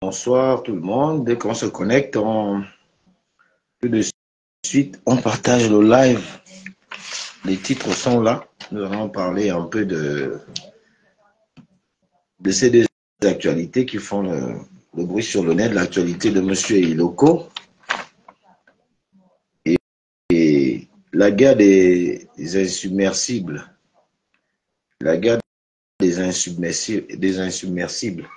Bonsoir tout le monde. Dès qu'on se connecte, tout de suite, on partage le live. Les titres sont là. Nous allons parler un peu de ces deux actualités qui font le bruit sur le net, l'actualité de Monsieur Iloko et la guerre des insubmersibles. La guerre des insubmersibles.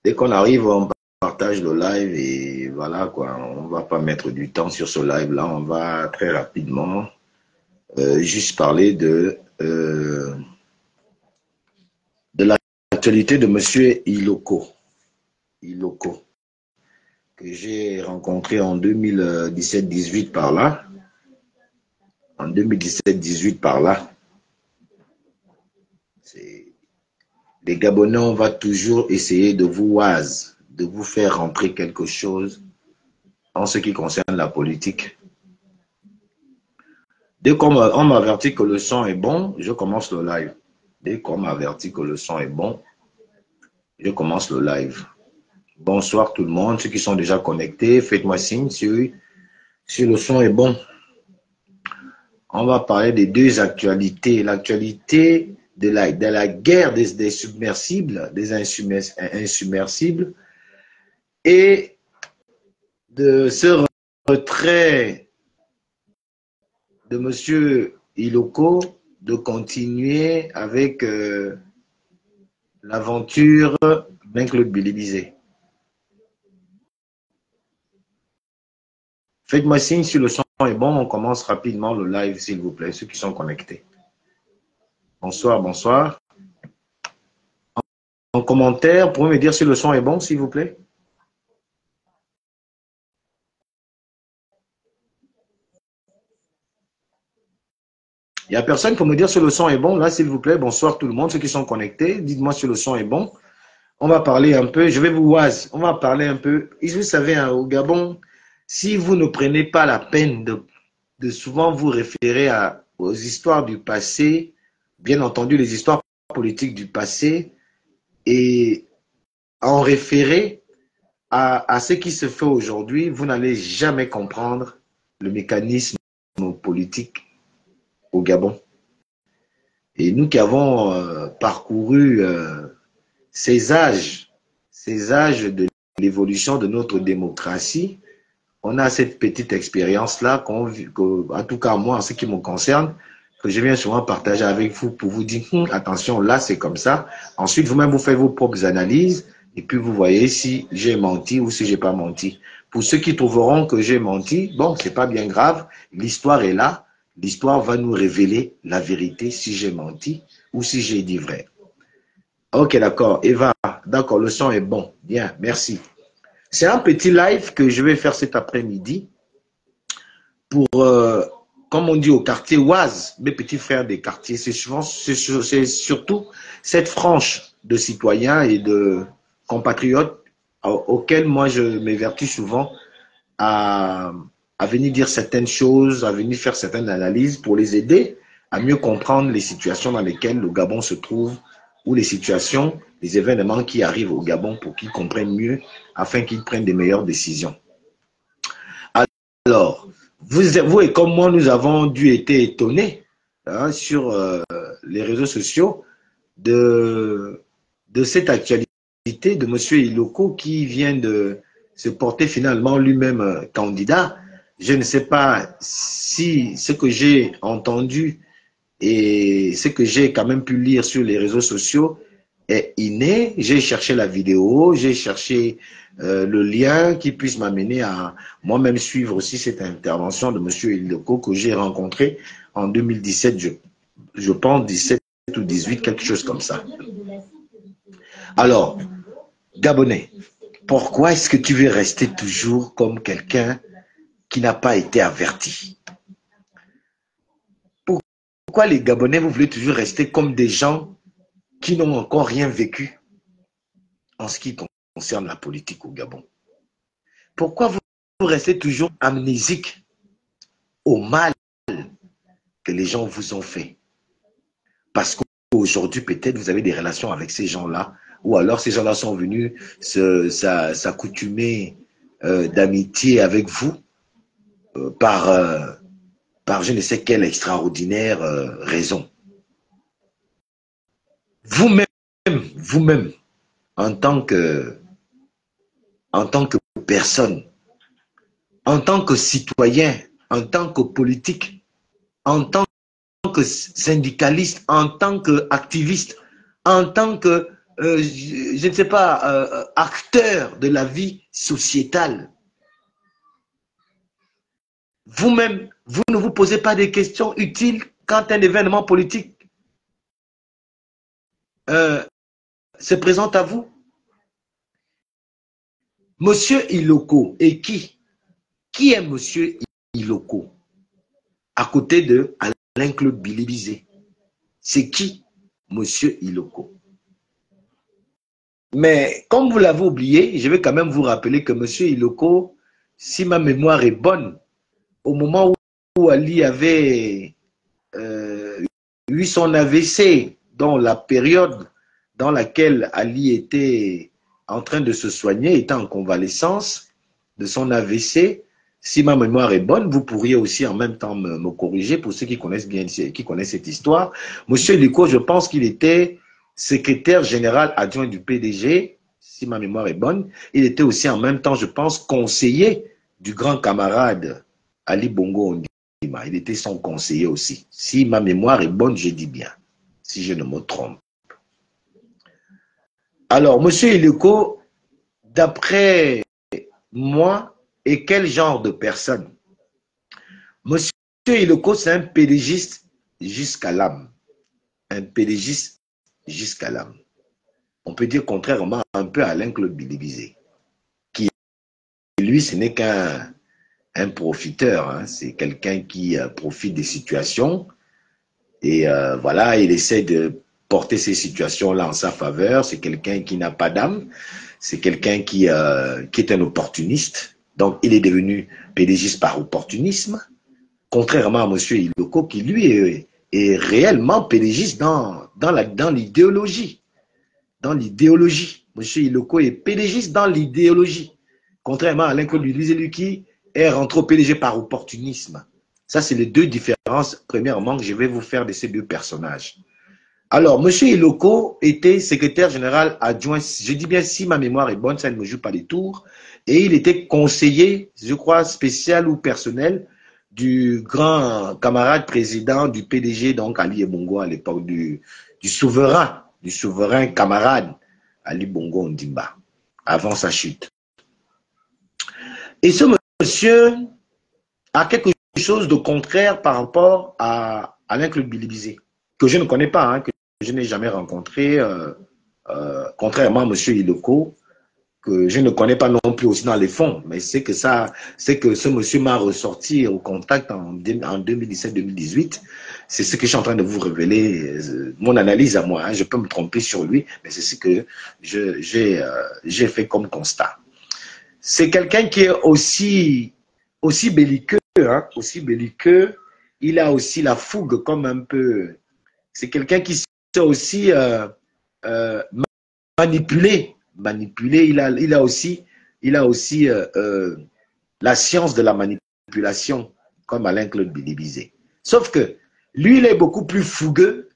Dès qu'on arrive, on partage le live et voilà quoi. On va pas mettre du temps sur ce live-là. On va très rapidement juste parler de l'actualité de Monsieur Iloko. Iloko, que j'ai rencontré en 2017-18 par là. En 2017-18 par là. Les Gabonais, on va toujours essayer de vous faire rentrer quelque chose en ce qui concerne la politique. Dès qu'on m'avertit que le son est bon, je commence le live. Dès qu'on m'avertit que le son est bon, je commence le live. Bonsoir tout le monde, ceux qui sont déjà connectés, faites-moi signe si le son est bon. On va parler des deux actualités. L'actualité de la guerre des submersibles, des insubmersibles, et de ce retrait de Monsieur Iloko de continuer avec l'aventure Ben Claude Bilibizé. Faites-moi signe si le son est bon, on commence rapidement le live s'il vous plaît, ceux qui sont connectés. Bonsoir, bonsoir. En commentaire, vous pouvez me dire si le son est bon s'il vous plaît? Il n'y a personne pour me dire si le son est bon, là, s'il vous plaît. Bonsoir tout le monde, ceux qui sont connectés. Dites-moi si le son est bon. On va parler un peu, je vais vous oise, on va parler un peu. Et vous savez, hein, au Gabon, si vous ne prenez pas la peine de souvent vous référer aux histoires du passé, bien entendu les histoires politiques du passé, et en référer à ce qui se fait aujourd'hui, vous n'allez jamais comprendre le mécanisme politique au Gabon. Et nous qui avons parcouru ces âges de l'évolution de notre démocratie, on a cette petite expérience-là, en tout cas moi, en ce qui me concerne, que je viens souvent partager avec vous pour vous dire, attention, là c'est comme ça. Ensuite, vous-même, vous faites vos propres analyses et puis vous voyez si j'ai menti ou si j'ai pas menti. Pour ceux qui trouveront que j'ai menti, bon, c'est pas bien grave, l'histoire est là. L'histoire va nous révéler la vérité si j'ai menti ou si j'ai dit vrai. Ok, d'accord. Eva, d'accord, le son est bon. Bien, merci. C'est un petit live que je vais faire cet après-midi pour, comme on dit au quartier Oise, mes petits frères des quartiers. C'est surtout cette frange de citoyens et de compatriotes auxquels moi je m'évertue souvent à venir dire certaines choses, à venir faire certaines analyses pour les aider à mieux comprendre les situations dans lesquelles le Gabon se trouve ou les situations, les événements qui arrivent au Gabon pour qu'ils comprennent mieux afin qu'ils prennent des meilleures décisions. Alors, vous et comme moi, nous avons dû être étonnés sur les réseaux sociaux de cette actualité de M. Iloko qui vient de se porter finalement lui-même candidat. Je ne sais pas si ce que j'ai entendu et ce que j'ai quand même pu lire sur les réseaux sociaux est inné. J'ai cherché la vidéo, j'ai cherché le lien qui puisse m'amener à moi-même suivre aussi cette intervention de M. Iloko que j'ai rencontré en 2017, je pense 17 ou 18, quelque chose comme ça. Alors, Gabonais, pourquoi est-ce que tu veux rester toujours comme quelqu'un qui n'a pas été averti? Pourquoi les Gabonais, vous voulez toujours rester comme des gens qui n'ont encore rien vécu en ce qui concerne la politique au Gabon? Pourquoi vous restez toujours amnésique au mal que les gens vous ont fait. Parce qu'aujourd'hui, peut-être, vous avez des relations avec ces gens-là, ou alors ces gens-là sont venus s'accoutumer d'amitié avec vous par je ne sais quelle extraordinaire raison. Vous-même, vous-même, en tant que personne, en tant que citoyen, en tant que politique, en tant que syndicaliste, en tant qu'activiste, en tant que, je ne sais pas, acteur de la vie sociétale, vous-même, vous ne vous posez pas des questions utiles quand un événement politique se présente à vous. Monsieur Iloko est qui? Qui est Monsieur Iloko? À côté de Alain-Claude Bilibizé. C'est qui Monsieur Iloko? Mais comme vous l'avez oublié, je vais quand même vous rappeler que Monsieur Iloko, si ma mémoire est bonne, au moment où Ali avait eu son AVC, dans la période dans laquelle Ali était en train de se soigner, était en convalescence de son AVC, si ma mémoire est bonne, vous pourriez aussi en même temps me corriger pour ceux qui connaissent bien, qui connaissent cette histoire. Monsieur Iloko, je pense qu'il était secrétaire général adjoint du PDG, si ma mémoire est bonne. Il était aussi en même temps, je pense, conseiller du grand camarade Ali Bongo Ondima. Il était son conseiller aussi. Si ma mémoire est bonne, je dis bien, si je ne me trompe. Alors, monsieur Iloko, d'après moi, est quel genre de personne? Monsieur Iloko, c'est un pédégiste jusqu'à l'âme. Un pédégiste jusqu'à l'âme. On peut dire contrairement un peu à Alain-Claude Bilibizé, qui, lui, ce n'est qu'un profiteur. Hein. C'est quelqu'un qui profite des situations et voilà, il essaie de porter ces situations-là en sa faveur. C'est quelqu'un qui n'a pas d'âme. C'est quelqu'un qui est un opportuniste. Donc, il est devenu pédégiste par opportunisme, contrairement à M. Iloko, qui, lui, est réellement pédégiste dans l'idéologie. Dans l'idéologie. M. Iloko est pédégiste dans l'idéologie. Contrairement à Alain-Claude Bilibizé, lui qui est rentré au PDG par opportunisme. Ça, c'est les deux différences, premièrement, que je vais vous faire de ces deux personnages. Alors, M. Iloko était secrétaire général adjoint, je dis bien si ma mémoire est bonne, ça ne me joue pas des tours, et il était conseiller, je crois, spécial ou personnel du grand camarade président du PDG, donc Ali Bongo à l'époque, du souverain camarade Ali Bongo Ondimba, avant sa chute. Et ce monsieur a quelque chose de contraire par rapport à Alain-Claude Bilibizé, que je ne connais pas, hein, que je n'ai jamais rencontré, contrairement à M. Iloko, que je ne connais pas non plus aussi dans les fonds, mais c'est que ce monsieur m'a ressorti au contact en 2017-2018. C'est ce que je suis en train de vous révéler, mon analyse à moi. Hein, je peux me tromper sur lui, mais c'est ce que j'ai fait comme constat. C'est quelqu'un qui est aussi belliqueux, hein, aussi belliqueux. Il a aussi la fougue comme un peu. C'est quelqu'un qui sait aussi manipuler. Il a aussi la science de la manipulation, comme Alain-Claude Bilibizé. Sauf que lui, il est beaucoup plus fougueux,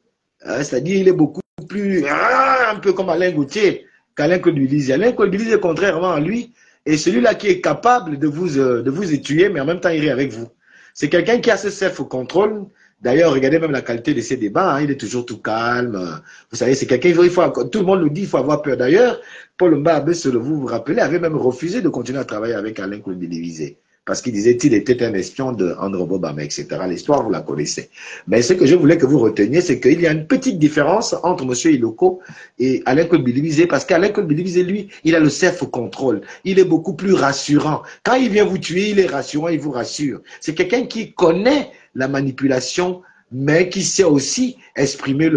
hein, c'est-à-dire il est beaucoup plus, un peu comme Alain Gauthier, qu'Alain-Claude Bilibizé. Alain-Claude Bilibizé, contrairement à lui, est celui-là qui est capable de vous étudier, mais en même temps, il rit avec vous. C'est quelqu'un qui a ce self-contrôle. D'ailleurs, regardez même la qualité de ses débats, hein, il est toujours tout calme. Vous savez, c'est quelqu'un, tout le monde le dit, il faut avoir peur. D'ailleurs, Paul Mba, vous vous rappelez, avait même refusé de continuer à travailler avec Alain-Claude Bilibizé. Parce qu'il disait qu'il était un espion de André Bobama, etc. L'histoire, vous la connaissez. Mais ce que je voulais que vous reteniez, c'est qu'il y a une petite différence entre M. Iloko et Alain-Claude Bilibizé, parce qu'Alain-Claude Bilibizé, lui, il a le self-contrôle. Il est beaucoup plus rassurant. Quand il vient vous tuer, il est rassurant, il vous rassure. C'est quelqu'un qui connaît la manipulation, mais qui sait aussi exprimer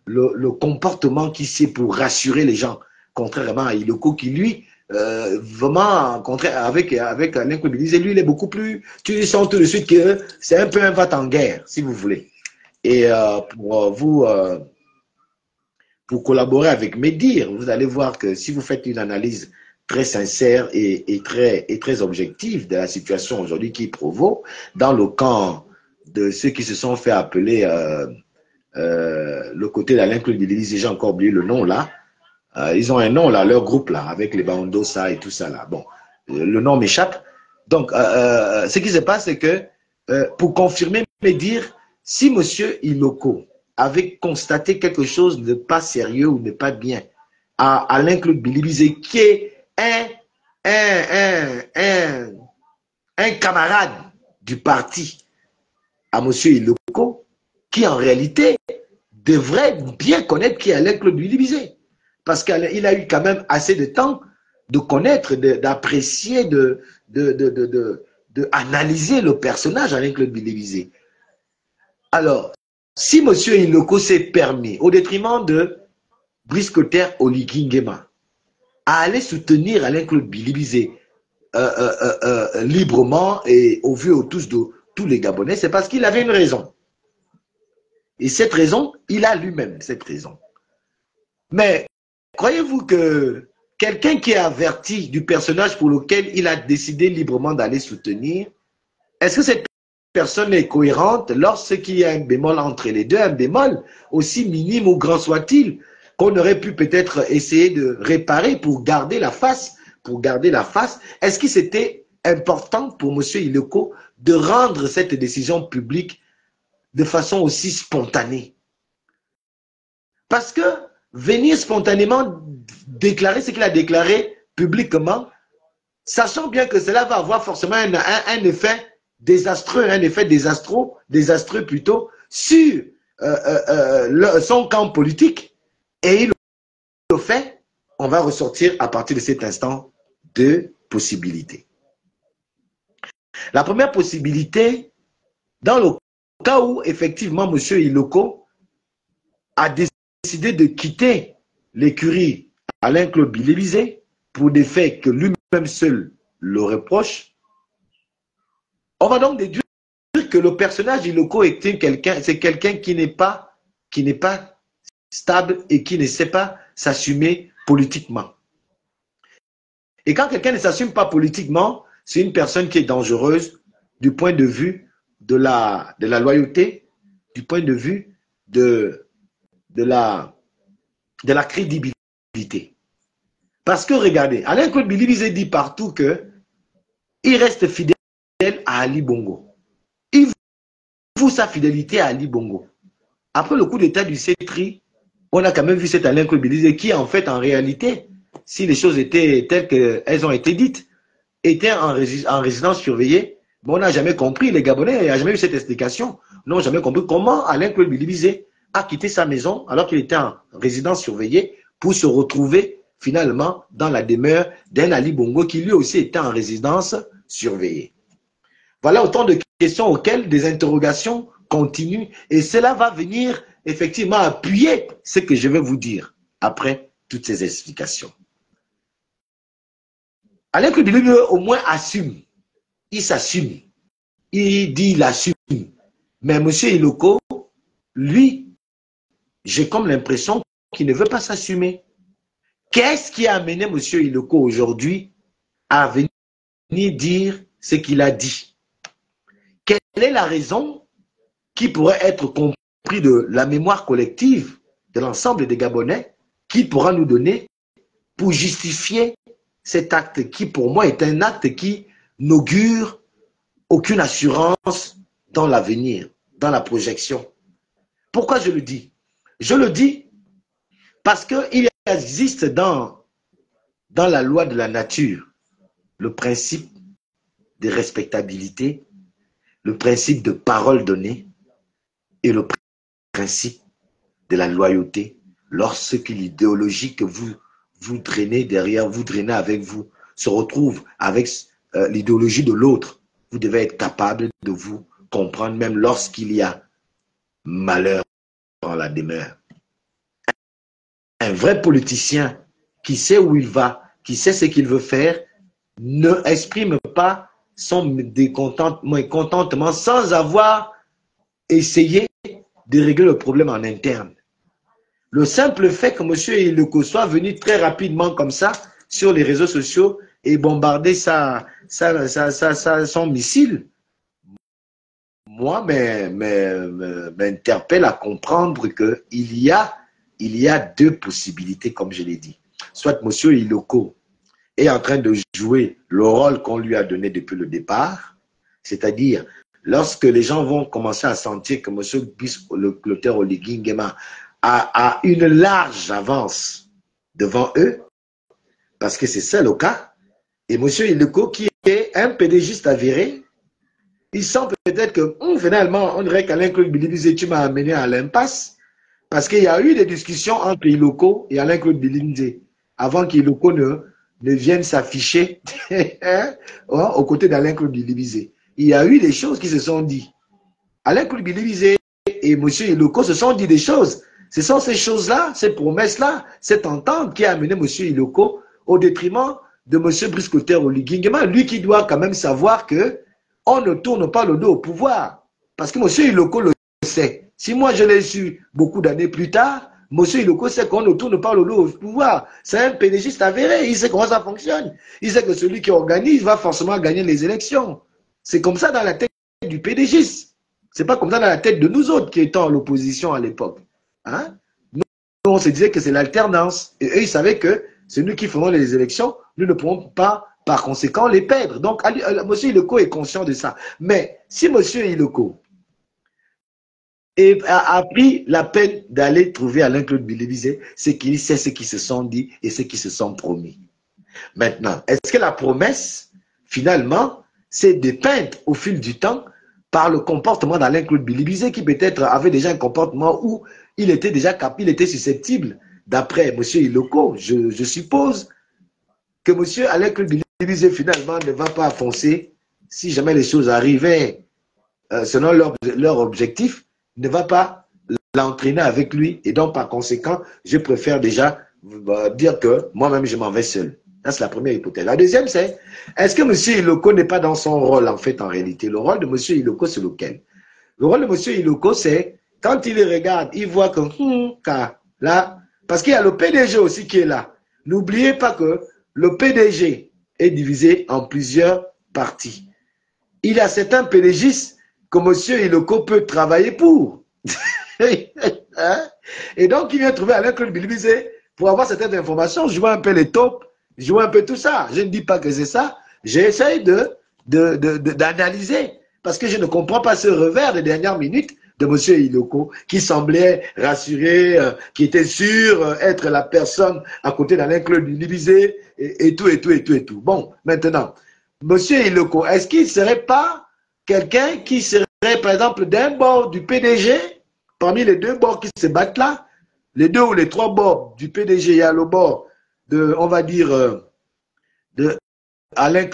le comportement qui sait pour rassurer les gens. Contrairement à Iloko qui, lui, vraiment en contraire avec Alain Claude Bilize. Lui, il est beaucoup plus... Tu sens tout de suite que c'est un peu un va-t-en-guerre, si vous voulez. Et pour collaborer avec mes dires, vous allez voir que si vous faites une analyse très sincère et très objective de la situation aujourd'hui qui provoque dans le camp de ceux qui se sont fait appeler le côté d'Alain Claude Bilize, j'ai encore oublié le nom là. Ils ont un nom là, leur groupe là, avec les Bandosa et tout ça là. Bon, le nom m'échappe. Donc, ce qui se passe, c'est que pour confirmer mes dires, si monsieur Iloko avait constaté quelque chose de pas sérieux ou de pas bien à Alain Claude Bilize, qui est un camarade du parti à monsieur Iloko, qui en réalité devrait bien connaître qui est Alain Claude Bilize. Parce qu'il a eu quand même assez de temps de connaître, d'apprécier, d'analyser le personnage Alain Claude Bilize. Alors, si M. Iloko s'est permis, au détriment de Brice Clotaire Oligui Nguema, à aller soutenir Alain Claude Bilize librement et au vu au tous de tous les Gabonais, c'est parce qu'il avait une raison. Et cette raison, il a lui-même cette raison. Mais croyez-vous que quelqu'un qui est averti du personnage pour lequel il a décidé librement d'aller soutenir, est-ce que cette personne est cohérente lorsqu'il y a un bémol entre les deux, un bémol aussi minime ou grand soit-il, qu'on aurait pu peut-être essayer de réparer pour garder la face, est-ce que c'était important pour M. Iloko de rendre cette décision publique de façon aussi spontanée? Parce que venir spontanément déclarer ce qu'il a déclaré publiquement, sachant bien que cela va avoir forcément un effet désastreux, désastreux plutôt, sur son camp politique, et il le fait, on va ressortir à partir de cet instant deux possibilités. La première possibilité, dans le cas où effectivement M. Iloko a décidé de quitter l'écurie Alain Claude Bilize pour des faits que lui-même seul le reproche, on va donc déduire que le personnage Iloko c'est quelqu'un qui n'est pas stable et qui ne sait pas s'assumer politiquement. Et quand quelqu'un ne s'assume pas politiquement, c'est une personne qui est dangereuse du point de vue de la loyauté, du point de vue de la crédibilité. Parce que regardez, Alain Claude Bilize dit partout qu'il reste fidèle à Ali Bongo. Il voue sa fidélité à Ali Bongo. Après le coup d'état du CETRI, on a quand même vu cet Alain Claude Bilize qui, en fait, en réalité, si les choses étaient telles qu'elles ont été dites, était en résidence surveillée, mais on n'a jamais compris, les Gabonais n'ont jamais eu cette explication, n'ont jamais compris comment Alain Claude Bilize a quitté sa maison alors qu'il était en résidence surveillée pour se retrouver finalement dans la demeure d'un Ali Bongo qui lui aussi était en résidence surveillée. Voilà autant de questions auxquelles des interrogations continuent et cela va venir effectivement appuyer ce que je vais vous dire après toutes ces explications. Alain Claude Bilize au moins assume, il s'assume, il dit il assume. Mais M. Iloko, lui, j'ai comme l'impression qu'il ne veut pas s'assumer. Qu'est-ce qui a amené M. Iloko aujourd'hui à venir dire ce qu'il a dit? Quelle est la raison qui pourrait être comprise de la mémoire collective de l'ensemble des Gabonais qui pourra nous donner pour justifier cet acte qui, pour moi, est un acte qui n'augure aucune assurance dans l'avenir, dans la projection. Pourquoi je le dis? Je le dis parce qu'il existe dans la loi de la nature le principe de respectabilité, le principe de parole donnée et le principe de la loyauté lorsque l'idéologie que vous drainez derrière, vous drainez avec vous, se retrouve avec l'idéologie de l'autre. Vous devez être capable de vous comprendre même lorsqu'il y a malheur dans la demeure. Un vrai politicien qui sait où il va qui sait ce qu'il veut faire, ne exprime pas son mécontentement sans avoir essayé de régler le problème en interne. Le simple fait que M. Iloko soit venu très rapidement comme ça sur les réseaux sociaux et bombarder son missile, moi, m'interpelle à comprendre qu'il y a deux possibilités, comme je l'ai dit. Soit M. Iloko est en train de jouer le rôle qu'on lui a donné depuis le départ, c'est-à-dire lorsque les gens vont commencer à sentir que M. le Clotaire Oligui Nguema a une large avance devant eux, parce que c'est ça le cas, et M. Iloko, qui est un pédégiste avéré, il sent peut-être que finalement, on dirait qu'Alain Claude Bilibize, tu m'as amené à l'impasse, parce qu'il y a eu des discussions entre Iloko et Alain Claude Bilibize, avant qu'Iloko ne vienne s'afficher aux côtés d'Alain Claude Bilibize. Il y a eu des choses qui se sont dites. Alain Claude Bilibize et M. Iloko se sont dit des choses. Ce sont ces choses-là, ces promesses-là, cette entente qui a amené M. Iloko au détriment de M. Brice Clotaire Oligui Nguema, lui qui doit quand même savoir que on ne tourne pas le dos au pouvoir. Parce que M. Iloko le sait. Si moi je l'ai su beaucoup d'années plus tard, M. Iloko sait qu'on ne tourne pas le dos au pouvoir. C'est un pédégiste avéré, il sait comment ça fonctionne. Il sait que celui qui organise va forcément gagner les élections. C'est comme ça dans la tête du pédégiste. C'est pas comme ça dans la tête de nous autres qui étions à l'opposition à l'époque. Hein? Nous, on se disait que c'est l'alternance. Et eux, ils savaient que c'est nous qui ferons les élections, nous ne pourrons pas, par conséquent, les perdre. Donc, M. Iloko est conscient de ça. Mais si M. Iloko a pris la peine d'aller trouver Alain Claude Bilibize, c'est qu'il sait ce qui se sont dit et ce qui se sont promis. Maintenant, est-ce que la promesse, finalement, c'est dépeinte au fil du temps par le comportement d'Alain Claude Bilibize, qui peut-être avait déjà un comportement où il était déjà capable, il était susceptible, d'après M. Iloko, je suppose, que M. Alain Claude Bilibize, finalement, ne va pas foncer, si jamais les choses arrivaient selon leur objectif, ne va pas l'entraîner avec lui. Et donc, par conséquent, je préfère déjà dire que moi-même, je m'en vais seul. Ça, c'est la première hypothèse. La deuxième, c'est, est-ce que M. Iloko n'est pas dans son rôle, en fait, en réalité? Le rôle de M. Iloko, c'est lequel? Le rôle de M. Iloko, c'est, quand il regarde, il voit que, là, parce qu'il y a le PDG aussi qui est là. N'oubliez pas que le PDG est divisé en plusieurs parties. Il y a certains PDGistes que M. Iloko peut travailler pour. Et donc, il vient trouver Alain Claude Bilibize pour avoir certaines informations. Je vois un peu les taupes, je vois un peu tout ça. Je ne dis pas que c'est ça. J'essaye d'analyser parce que je ne comprends pas ce revers des dernières minutes de M. Iloko qui semblait rassuré, qui était sûr être la personne à côté d'Alain Claude Bilibize et tout. Bon, maintenant, M. Iloko, est-ce qu'il ne serait pas quelqu'un qui serait, par exemple, d'un bord du PDG, parmi les deux bords qui se battent là, les deux ou les trois bords du PDG, il y a le bord de, on va dire, de Alain,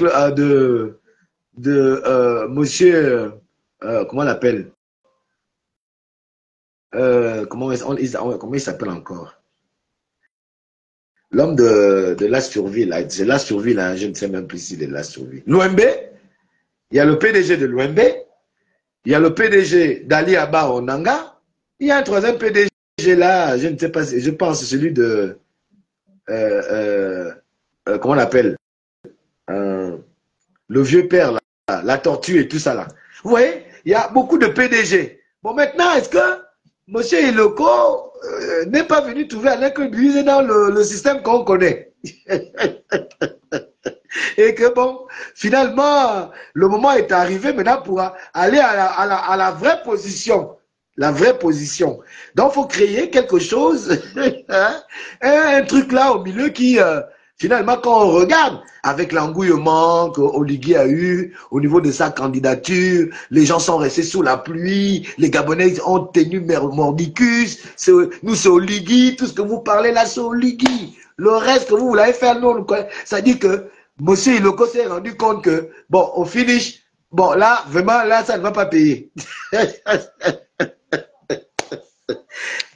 monsieur, comment on l'appelle, comment il s'appelle encore? L'homme de la survie, là, c'est la survie, là, je ne sais même plus s'il est la survie. Louembe, il y a le PDG de Louembe, il y a le PDG d'Ali Aba Onanga, il y a un troisième PDG là, je ne sais pas, je pense celui de, comment on l'appelle, le vieux père, là, la tortue et tout ça là. Vous voyez, il y a beaucoup de PDG. Bon, maintenant, est-ce que M. Iloko n'est pas venu trouver Alain Claude Bilibize dans le système qu'on connaît? Et que bon, finalement, le moment est arrivé maintenant pour aller à la vraie position. La vraie position. Donc, il faut créer quelque chose, un truc là au milieu qui, finalement, quand on regarde, avec l'engouillement qu'Oligui a eu au niveau de sa candidature, les gens sont restés sous la pluie, les Gabonais ont tenu mordicus, nous c'est Oligui, tout ce que vous parlez là c'est Oligui. Le reste que vous l'avez fait, non, ça dit que M. Iloko s'est rendu compte que, bon, au finish, bon, là, vraiment, là, ça ne va pas payer.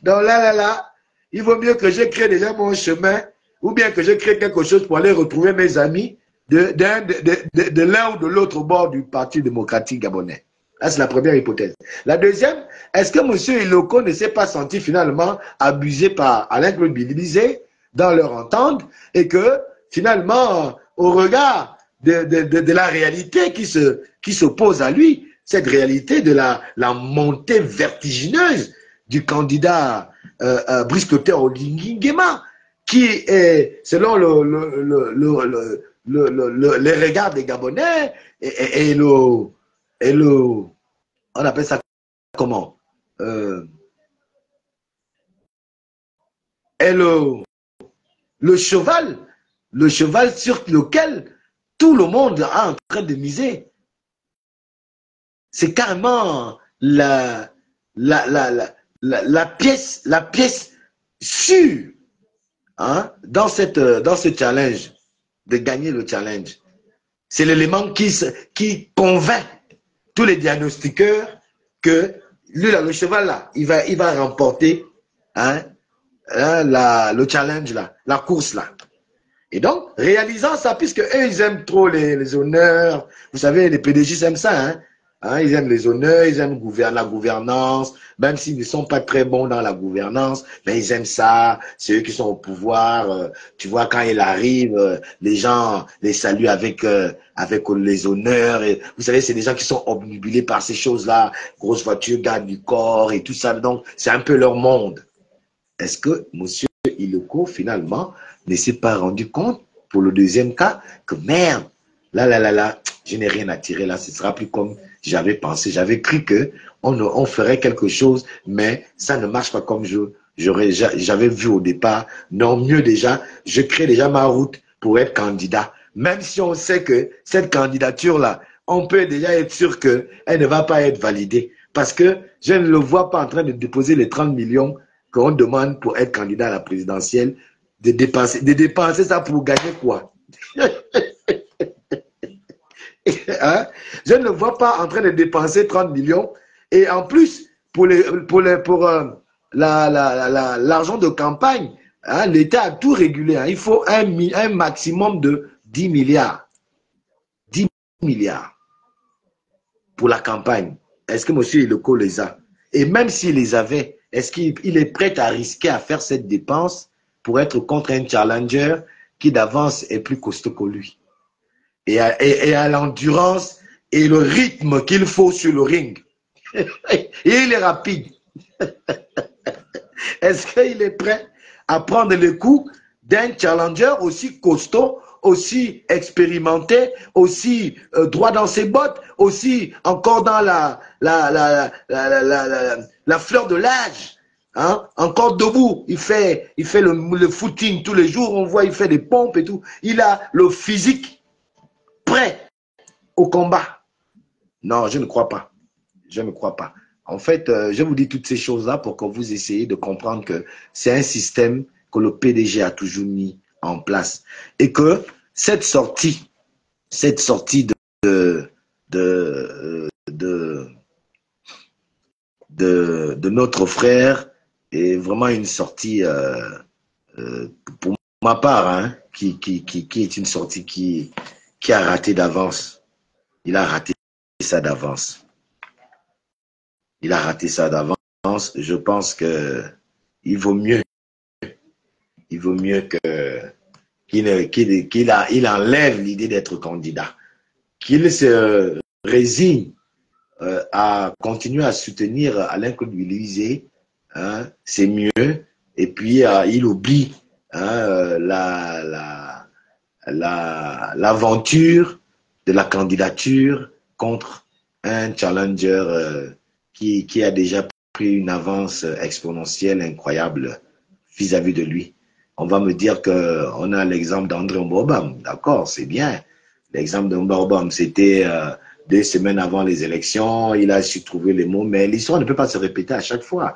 Donc là, il vaut mieux que je crée déjà mon chemin ou bien que je crée quelque chose pour aller retrouver mes amis de l'un ou de l'autre bord du Parti démocratique gabonais. Ça, c'est la première hypothèse. La deuxième, est-ce que M. Iloko ne s'est pas senti finalement abusé par Alain-Claude Bilibizé dans leur entente et que finalement, au regard de la réalité qui s'oppose à lui, cette réalité de la montée vertigineuse du candidat Brice Clotaire Oligui Nguema, qui est, selon les regards des Gabonais, et on appelle ça comment et le cheval sur lequel tout le monde est en train de miser. C'est carrément la pièce sûre, hein, dans ce challenge, de gagner le challenge. C'est l'élément qui convainc tous les diagnostiqueurs que lui, là, le cheval, là, il va remporter, hein, le challenge, là, la course, là. Et donc, réalisant ça, puisque eux, ils aiment trop les honneurs, vous savez, les PDG aiment ça, hein. Ils aiment les honneurs, ils aiment la gouvernance, même s'ils ne sont pas très bons dans la gouvernance, mais ils aiment ça, c'est eux qui sont au pouvoir, tu vois, quand il arrive, les gens les saluent avec les honneurs, et vous savez, c'est des gens qui sont obnubilés par ces choses-là, grosse voiture, garde du corps et tout ça, donc c'est un peu leur monde. Est-ce que M. Iloko, finalement, ne s'est pas rendu compte, pour le deuxième cas, que merde, là, je n'ai rien à tirer là, ce sera plus comme j'avais pensé. J'avais cru qu'on ferait quelque chose, mais ça ne marche pas comme j'avais vu au départ. Non, mieux déjà, je crée déjà ma route pour être candidat. Même si on sait que cette candidature-là, on peut déjà être sûr qu'elle ne va pas être validée. Parce que je ne le vois pas en train de déposer les 30 millions qu'on demande pour être candidat à la présidentielle, de dépenser ça pour gagner quoi? Hein? Je ne le vois pas en train de dépenser 30 millions. Et en plus, pour l'argent de campagne, hein, l'État a tout régulé. Hein. Il faut un maximum de 10 milliards. 10 milliards pour la campagne. Est-ce que M. Iloko les a? Et même s'il les avait, est-ce qu'il est prêt à risquer à faire cette dépense pour être contre un challenger qui d'avance est plus costaud que lui? Et à l'endurance et le rythme qu'il faut sur le ring. Et il est rapide. Est-ce qu'il est prêt à prendre le coup d'un challenger aussi costaud, aussi expérimenté, aussi droit dans ses bottes, aussi encore dans la fleur de l'âge, hein? Encore debout, il fait le footing tous les jours, on voit, il fait des pompes et tout. Il a le physique prêt au combat. Non, je ne crois pas. Je ne crois pas. En fait, je vous dis toutes ces choses-là pour que vous essayiez de comprendre que c'est un système que le PDG a toujours mis en place. Et que cette sortie de, de notre frère est vraiment une sortie, pour ma part, hein, qui est une sortie qui a raté d'avance. Il a raté ça d'avance. Il a raté ça d'avance. Je pense que il vaut mieux qu'il enlève l'idée d'être candidat, qu'il se résigne à continuer à soutenir Alain-Claude Bilibizé, hein, c'est mieux. Et puis il oublie, hein, l'aventure de la candidature contre un challenger qui a déjà pris une avance exponentielle incroyable vis-à-vis de lui. On va me dire qu'on a l'exemple d'André Mbobam, d'accord, c'est bien. L'exemple de Mbobam, c'était 2 semaines avant les élections, il a su trouver les mots, mais l'histoire ne peut pas se répéter à chaque fois.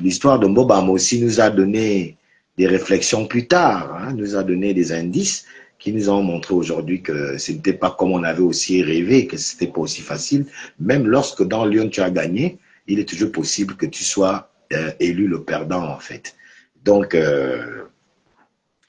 L'histoire de Mbobam aussi nous a donné des réflexions plus tard, hein, nous a donné des indices qui nous ont montré aujourd'hui que ce n'était pas comme on avait aussi rêvé, que ce n'était pas aussi facile. Même lorsque dans Lyon tu as gagné, il est toujours possible que tu sois élu le perdant en fait. Donc,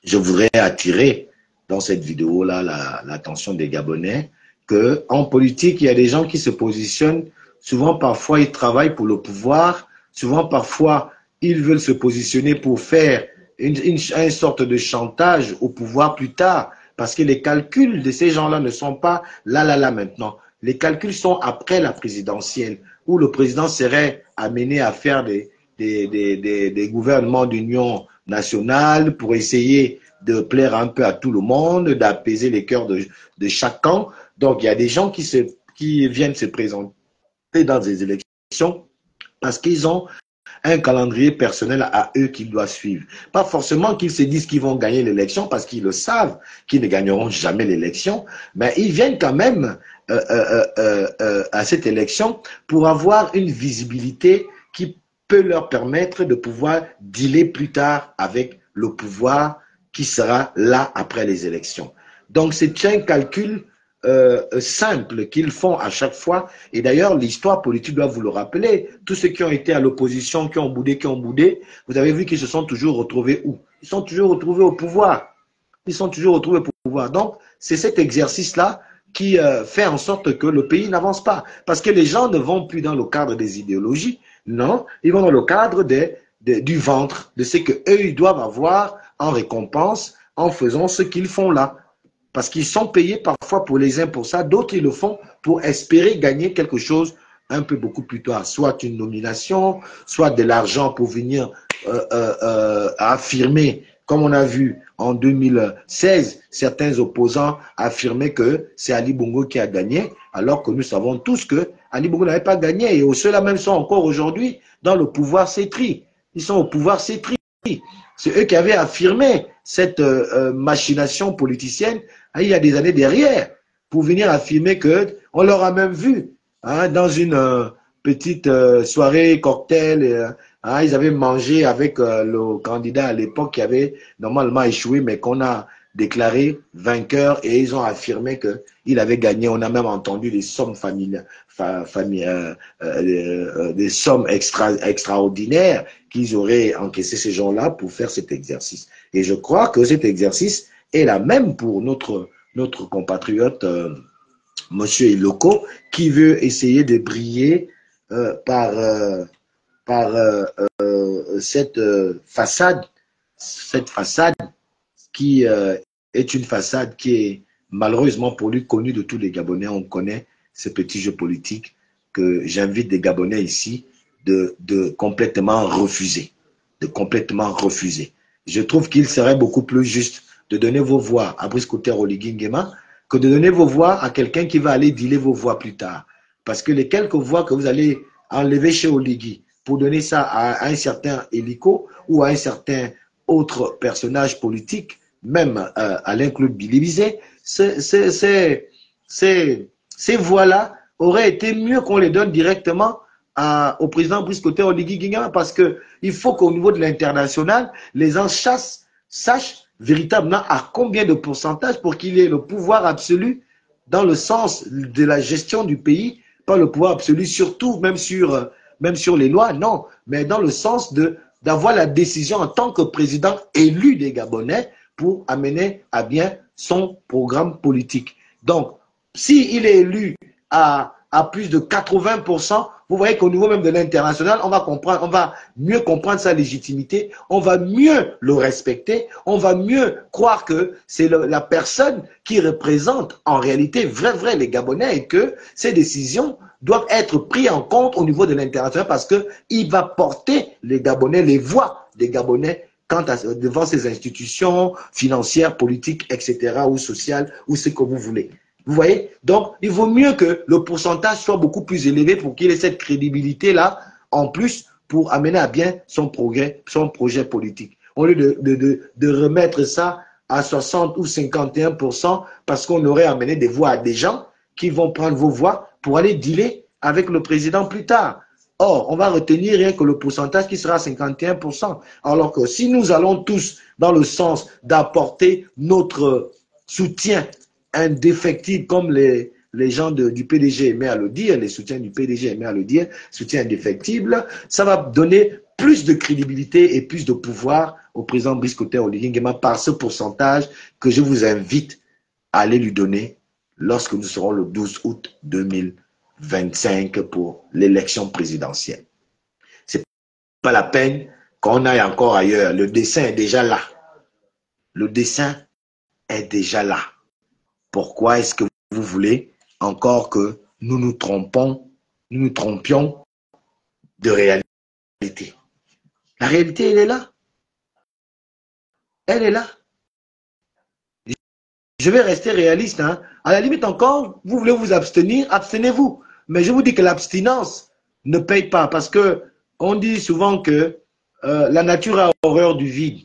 je voudrais attirer dans cette vidéo-là l'attention des Gabonais qu'en politique, il y a des gens qui se positionnent. Souvent, parfois, ils travaillent pour le pouvoir. Souvent, parfois, ils veulent se positionner pour faire une sorte de chantage au pouvoir plus tard. Parce que les calculs de ces gens-là ne sont pas là maintenant. Les calculs sont après la présidentielle, où le président serait amené à faire des gouvernements d'union nationale pour essayer de plaire un peu à tout le monde, d'apaiser les cœurs de chacun. Donc, il y a des gens qui viennent se présenter dans des élections parce qu'ils ont un calendrier personnel à eux qu'ils doivent suivre. Pas forcément qu'ils se disent qu'ils vont gagner l'élection parce qu'ils le savent, qu'ils ne gagneront jamais l'élection, mais ils viennent quand même à cette élection pour avoir une visibilité qui peut leur permettre de pouvoir dealer plus tard avec le pouvoir qui sera là après les élections. Donc c'est un calcul simple qu'ils font à chaque fois. Et d'ailleurs, l'histoire politique doit vous le rappeler. Tous ceux qui ont été à l'opposition, qui ont boudé, vous avez vu qu'ils se sont toujours retrouvés où? Ils sont toujours retrouvés au pouvoir. Ils sont toujours retrouvés au pouvoir. Donc, c'est cet exercice-là qui fait en sorte que le pays n'avance pas. Parce que les gens ne vont plus dans le cadre des idéologies, non, ils vont dans le cadre du ventre, de ce qu'eux, ils doivent avoir en récompense en faisant ce qu'ils font là. Parce qu'ils sont payés parfois pour les uns pour ça, d'autres ils le font pour espérer gagner quelque chose un peu beaucoup plus tard, soit une nomination, soit de l'argent pour venir affirmer, comme on a vu en 2016, certains opposants affirmaient que c'est Ali Bongo qui a gagné, alors que nous savons tous que Ali Bongo n'avait pas gagné, et ceux-là même sont encore aujourd'hui dans le pouvoir CETRI. Ils sont au pouvoir CETRI. C'est eux qui avaient affirmé cette machination politicienne il y a des années derrière, pour venir affirmer que, on leur a même vu, hein, dans une petite soirée cocktail, hein, ils avaient mangé avec le candidat à l'époque qui avait normalement échoué, mais qu'on a déclaré vainqueur, et ils ont affirmé qu'il avait gagné. On a même entendu des sommes des sommes extraordinaires qu'ils auraient encaissé ces gens-là pour faire cet exercice. Et je crois que cet exercice est la même pour notre compatriote Monsieur Iloko, qui veut essayer de briller par cette façade qui est une façade qui est malheureusement pour lui connue de tous les Gabonais. On connaît ce petit jeu politique que j'invite des Gabonais ici de complètement refuser. De complètement refuser. Je trouve qu'il serait beaucoup plus juste de donner vos voix à Brice Kotter Oligui Nguema que de donner vos voix à quelqu'un qui va aller dealer vos voix plus tard. Parce que les quelques voix que vous allez enlever chez Oligui pour donner ça à un certain hélico ou à un certain autre personnage politique, même Alain Claude Bilibizé, ces voix-là auraient été mieux qu'on les donne directement au président Brice Kotter Oligui Nguema, parce qu'il faut qu'au niveau de l'international, les gens sachent véritablement à combien de pourcentage pour qu'il ait le pouvoir absolu dans le sens de la gestion du pays, pas le pouvoir absolu surtout, même sur les lois, non, mais dans le sens d'avoir la décision en tant que président élu des Gabonais pour amener à bien son programme politique. Donc, s'il est élu à plus de 80%, vous voyez qu'au niveau même de l'international, on va mieux comprendre sa légitimité, on va mieux le respecter, on va mieux croire que c'est la personne qui représente en réalité vrai les Gabonais, et que ces décisions doivent être prises en compte au niveau de l'international, parce qu'il va porter les Gabonais, les voix des Gabonais devant ces institutions financières, politiques, etc., ou sociales, ou ce que vous voulez. Vous voyez? Donc, il vaut mieux que le pourcentage soit beaucoup plus élevé pour qu'il ait cette crédibilité-là, en plus, pour amener à bien son projet politique. Au lieu de remettre ça à 60 ou 51%, parce qu'on aurait amené des voix à des gens qui vont prendre vos voix pour aller dealer avec le président plus tard. Or, on va retenir rien que le pourcentage qui sera 51%. Alors que si nous allons tous dans le sens d'apporter notre soutien indéfectible, comme les gens du PDG aimaient à le dire, les soutiens du PDG aimaient à le dire, soutien indéfectible, ça va donner plus de crédibilité et plus de pouvoir au président Brice Clotaire Oligui Nguema par ce pourcentage que je vous invite à aller lui donner lorsque nous serons le 12 août 2025 pour l'élection présidentielle. C'est pas la peine qu'on aille encore ailleurs. Le dessin est déjà là. Le dessin est déjà là. Pourquoi est-ce que vous voulez encore que nous nous trompions de réalité? La réalité, elle est là. Elle est là. Je vais rester réaliste. Hein. À la limite encore, vous voulez vous abstenir, abstenez-vous. Mais je vous dis que l'abstinence ne paye pas parce que on dit souvent que la nature a horreur du vide.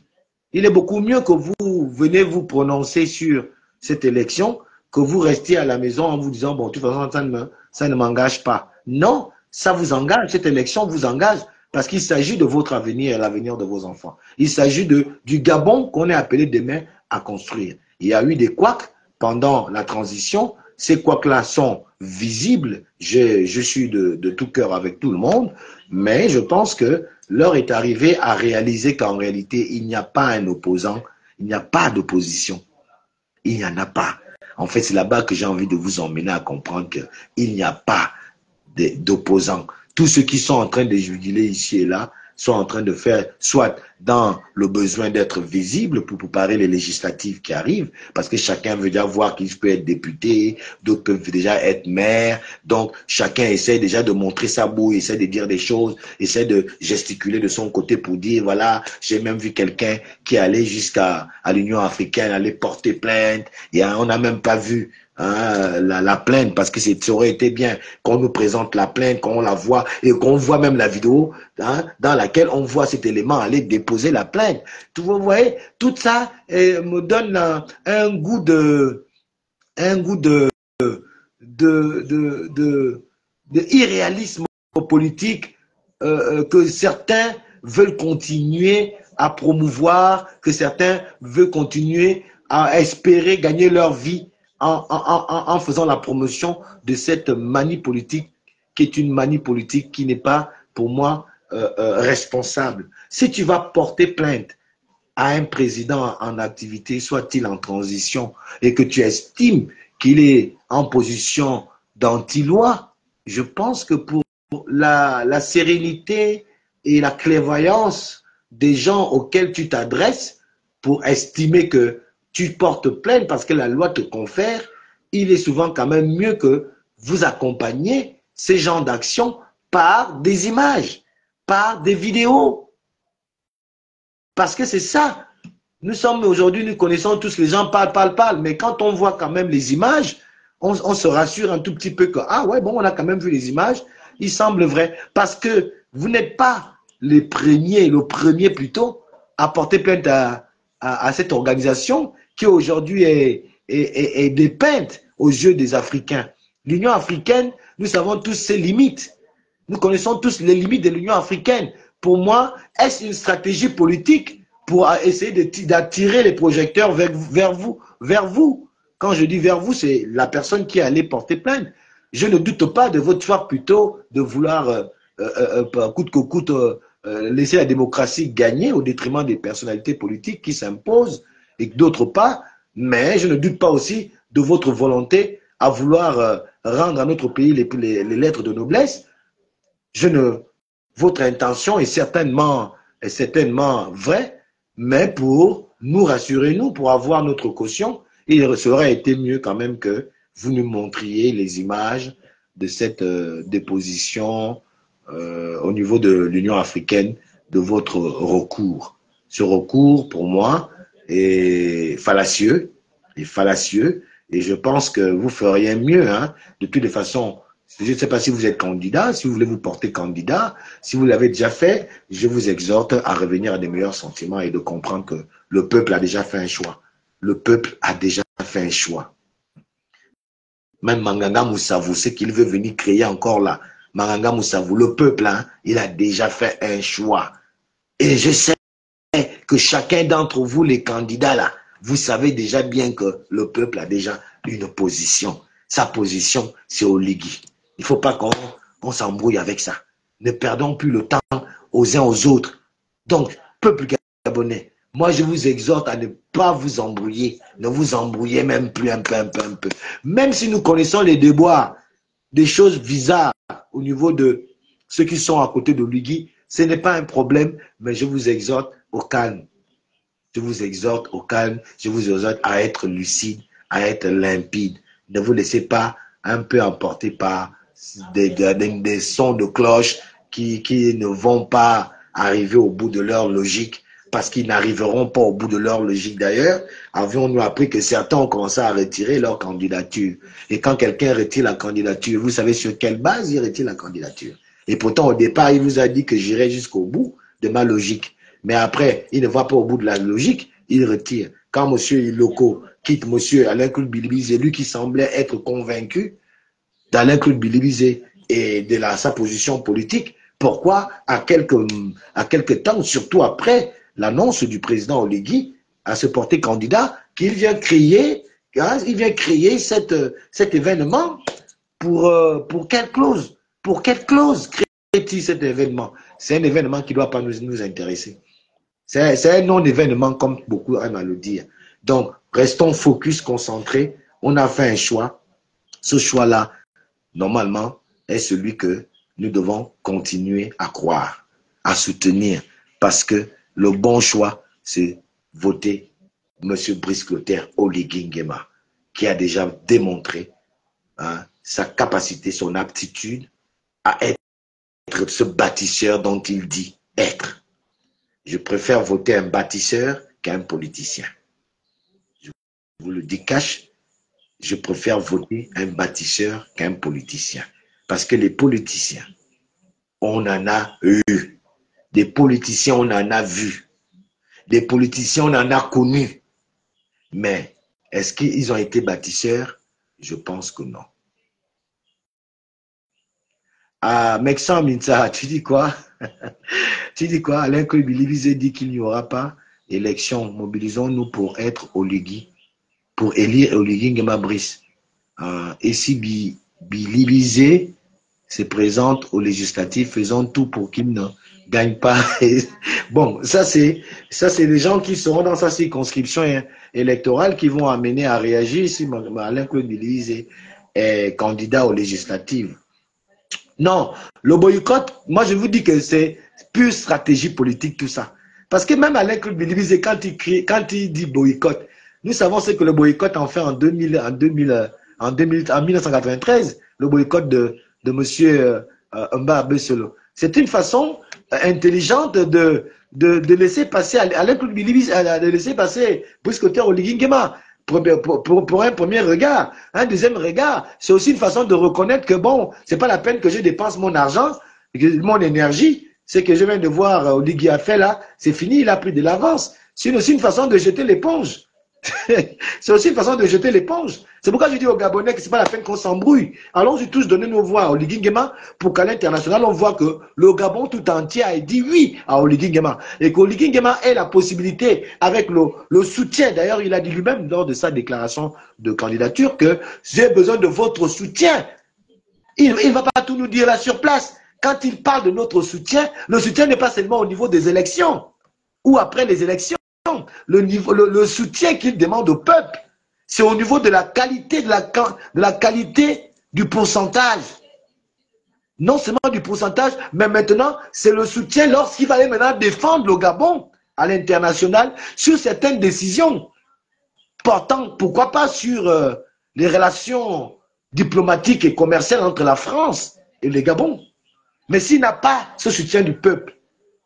Il est beaucoup mieux que vous venez vous prononcer sur cette élection que vous restiez à la maison en vous disant, bon, de toute façon, ça ne m'engage pas. Non, ça vous engage, cette élection vous engage parce qu'il s'agit de votre avenir et l'avenir de vos enfants. Il s'agit du Gabon qu'on est appelé demain à construire. Il y a eu des couacs pendant la transition. Ces couacs-là sont visibles. Je suis de tout cœur avec tout le monde, mais je pense que l'heure est arrivée à réaliser qu'en réalité, il n'y a pas un opposant, il n'y a pas d'opposition. Il n'y en a pas. En fait, c'est là-bas que j'ai envie de vous emmener à comprendre qu'il n'y a pas d'opposants. Tous ceux qui sont en train de jubiler ici et là sont en train de faire, soit dans le besoin d'être visible pour préparer les législatives qui arrivent, parce que chacun veut déjà voir qu'il peut être député, d'autres peuvent déjà être maire, donc chacun essaie déjà de montrer sa bouille, essaie de dire des choses, essaie de gesticuler de son côté pour dire, voilà, j'ai même vu quelqu'un qui allait jusqu'à l'Union africaine, aller porter plainte, et on n'a même pas vu la plainte, parce que ça aurait été bien qu'on nous présente la plainte, qu'on la voit, et qu'on voit même la vidéo dans laquelle on voit cet élément aller déposer la plainte. Vous voyez, tout ça me donne un goût de irréalisme politique que certains veulent continuer à promouvoir, que certains veulent continuer à espérer gagner leur vie en faisant la promotion de cette manie politique qui est une manie politique qui n'est pas, pour moi, responsable. Si tu vas porter plainte à un président en activité, soit-il en transition, et que tu estimes qu'il est en position d'anti-loi, je pense que pour la sérénité et la clairvoyance des gens auxquels tu t'adresses, pour estimer que tu portes plainte parce que la loi te confère, il est souvent quand même mieux que vous accompagniez ces genres d'actions par des images, par des vidéos. Parce que c'est ça. Nous sommes aujourd'hui, nous connaissons tous, les gens parlent, mais quand on voit quand même les images, on se rassure un tout petit peu que, ah ouais, bon, on a quand même vu les images, il semble vrai. Parce que vous n'êtes pas le premier plutôt, à porter plainte à cette organisation qui aujourd'hui est dépeinte aux yeux des Africains. L'Union africaine, nous savons tous ses limites. Nous connaissons tous les limites de l'Union africaine. Pour moi, est-ce une stratégie politique pour essayer d'attirer les projecteurs vers vous? Quand je dis vers vous, c'est la personne qui est allée porter plainte. Je ne doute pas de votre choix plutôt de vouloir, coûte que coûte, laisser la démocratie gagner au détriment des personnalités politiques qui s'imposent et d'autres pas, mais je ne doute pas aussi de votre volonté à vouloir rendre à notre pays les lettres de noblesse. Votre intention est certainement vraie, mais pour nous rassurer, pour avoir notre caution, il aurait été mieux quand même que vous nous montriez les images de cette déposition au niveau de l'Union africaine de votre recours. Ce recours, pour moi, est fallacieux, et je pense que vous feriez mieux, de toutes les façons. Je ne sais pas si vous êtes candidat, si vous voulez vous porter candidat, si vous l'avez déjà fait, je vous exhorte à revenir à des meilleurs sentiments et de comprendre que le peuple a déjà fait un choix. Le peuple a déjà fait un choix. Même Manganga Moussavou, ce qu'il veut venir créer encore là, Manganga Moussavou, le peuple, il a déjà fait un choix. Et je sais que chacun d'entre vous, les candidats là, vous savez déjà bien que le peuple a déjà une position. Sa position, c'est Oligui. Il ne faut pas qu'on s'embrouille avec ça. Ne perdons plus le temps aux uns aux autres. Donc, peuple gabonais, moi je vous exhorte à ne pas vous embrouiller. Ne vous embrouillez même plus un peu. Même si nous connaissons les déboires, des choses bizarres au niveau de ceux qui sont à côté de Lugui, ce n'est pas un problème, mais je vous exhorte au calme. Je vous exhorte au calme, je vous exhorte à être lucide, à être limpide. Ne vous laissez pas un peu emporter par des sons de cloche qui ne vont pas arriver au bout de leur logique, parce qu'ils n'arriveront pas au bout de leur logique. D'ailleurs, avions-nous appris que certains ont commencé à retirer leur candidature. Et quand quelqu'un retire la candidature, vous savez sur quelle base il retire la candidature. Et pourtant, au départ, il vous a dit que j'irai jusqu'au bout de ma logique. Mais après, il ne va pas au bout de la logique, il retire. Quand M. Iloko quitte M. Alain-Claude Bilibizé, lui qui semblait être convaincu d'Alain-Claude Bilibizé et de sa position politique, pourquoi à quelques temps, surtout après l'annonce du président Oligui à se porter candidat, qu'il vient créer, cet événement pour quelle clause? Pour quelle clause crée-t-il cet événement? C'est un événement qui ne doit pas nous intéresser. C'est un non-événement, comme beaucoup aiment à le dire. Donc, restons focus, concentrés. On a fait un choix. Ce choix-là, normalement, est celui que nous devons continuer à croire, à soutenir, parce que le bon choix, c'est voter M. Brice Clotaire Oligui Nguema, qui a déjà démontré sa capacité, son aptitude à être ce bâtisseur dont il dit être. Je préfère voter un bâtisseur qu'un politicien. Je vous le dis cash, je préfère voter un bâtisseur qu'un politicien. Parce que les politiciens, on en a eu. Des politiciens, on en a vu. Des politiciens, on en a connu. Mais est-ce qu'ils ont été bâtisseurs? Je pense que non. Ah, Mexan Minsa, tu dis quoi? Tu dis quoi? Alain-Claude Bilibizé dit qu'il n'y aura pas élection. Mobilisons-nous pour être Oligui, pour élire Oligui Nguema Brice. Et si Bilibizé se présente aux législatives, faisons tout pour qu'il ne gagne pas. Bon, ça c'est les gens qui seront dans sa circonscription électorale qui vont amener à réagir si Alain-Claude Bilibizé est candidat aux législatives. Non, le boycott, moi je vous dis que c'est pure stratégie politique tout ça. Parce que même Alain-Claude Bilibizé, quand il dit boycott, nous savons ce que le boycott en fait en 1993, le boycott de M. Mba Besolo. C'est une façon intelligente de laisser passer Alain-Claude Bilibizé, de laisser passer Brice Clotaire Oligui Nguema. Pour un premier regard. Un deuxième regard, c'est aussi une façon de reconnaître que bon, c'est pas la peine que je dépense mon argent, mon énergie, c'est que je viens de voir Oligui a fait là, c'est fini, il a pris de l'avance. C'est aussi une façon de jeter l'éponge. C'est aussi une façon de jeter l'éponge. C'est pourquoi je dis aux Gabonais que c'est pas la peine qu'on s'embrouille. Allons-y tous donner nos voix à Oligui Nguema pour qu'à l'international, on voit que le Gabon tout entier a dit oui à Oligui Nguema. Et qu'Oligui Nguema ait la possibilité, avec le soutien, d'ailleurs il a dit lui-même lors de sa déclaration de candidature que j'ai besoin de votre soutien. Il ne va pas tout nous dire là sur place. Quand il parle de notre soutien, le soutien n'est pas seulement au niveau des élections ou après les élections. Le soutien qu'il demande au peuple, c'est au niveau de la qualité, de la qualité du pourcentage. Non seulement du pourcentage, mais maintenant, c'est le soutien lorsqu'il va aller maintenant défendre le Gabon à l'international sur certaines décisions portant, pourquoi pas, sur les relations diplomatiques et commerciales entre la France et le Gabon. Mais s'il n'a pas ce soutien du peuple,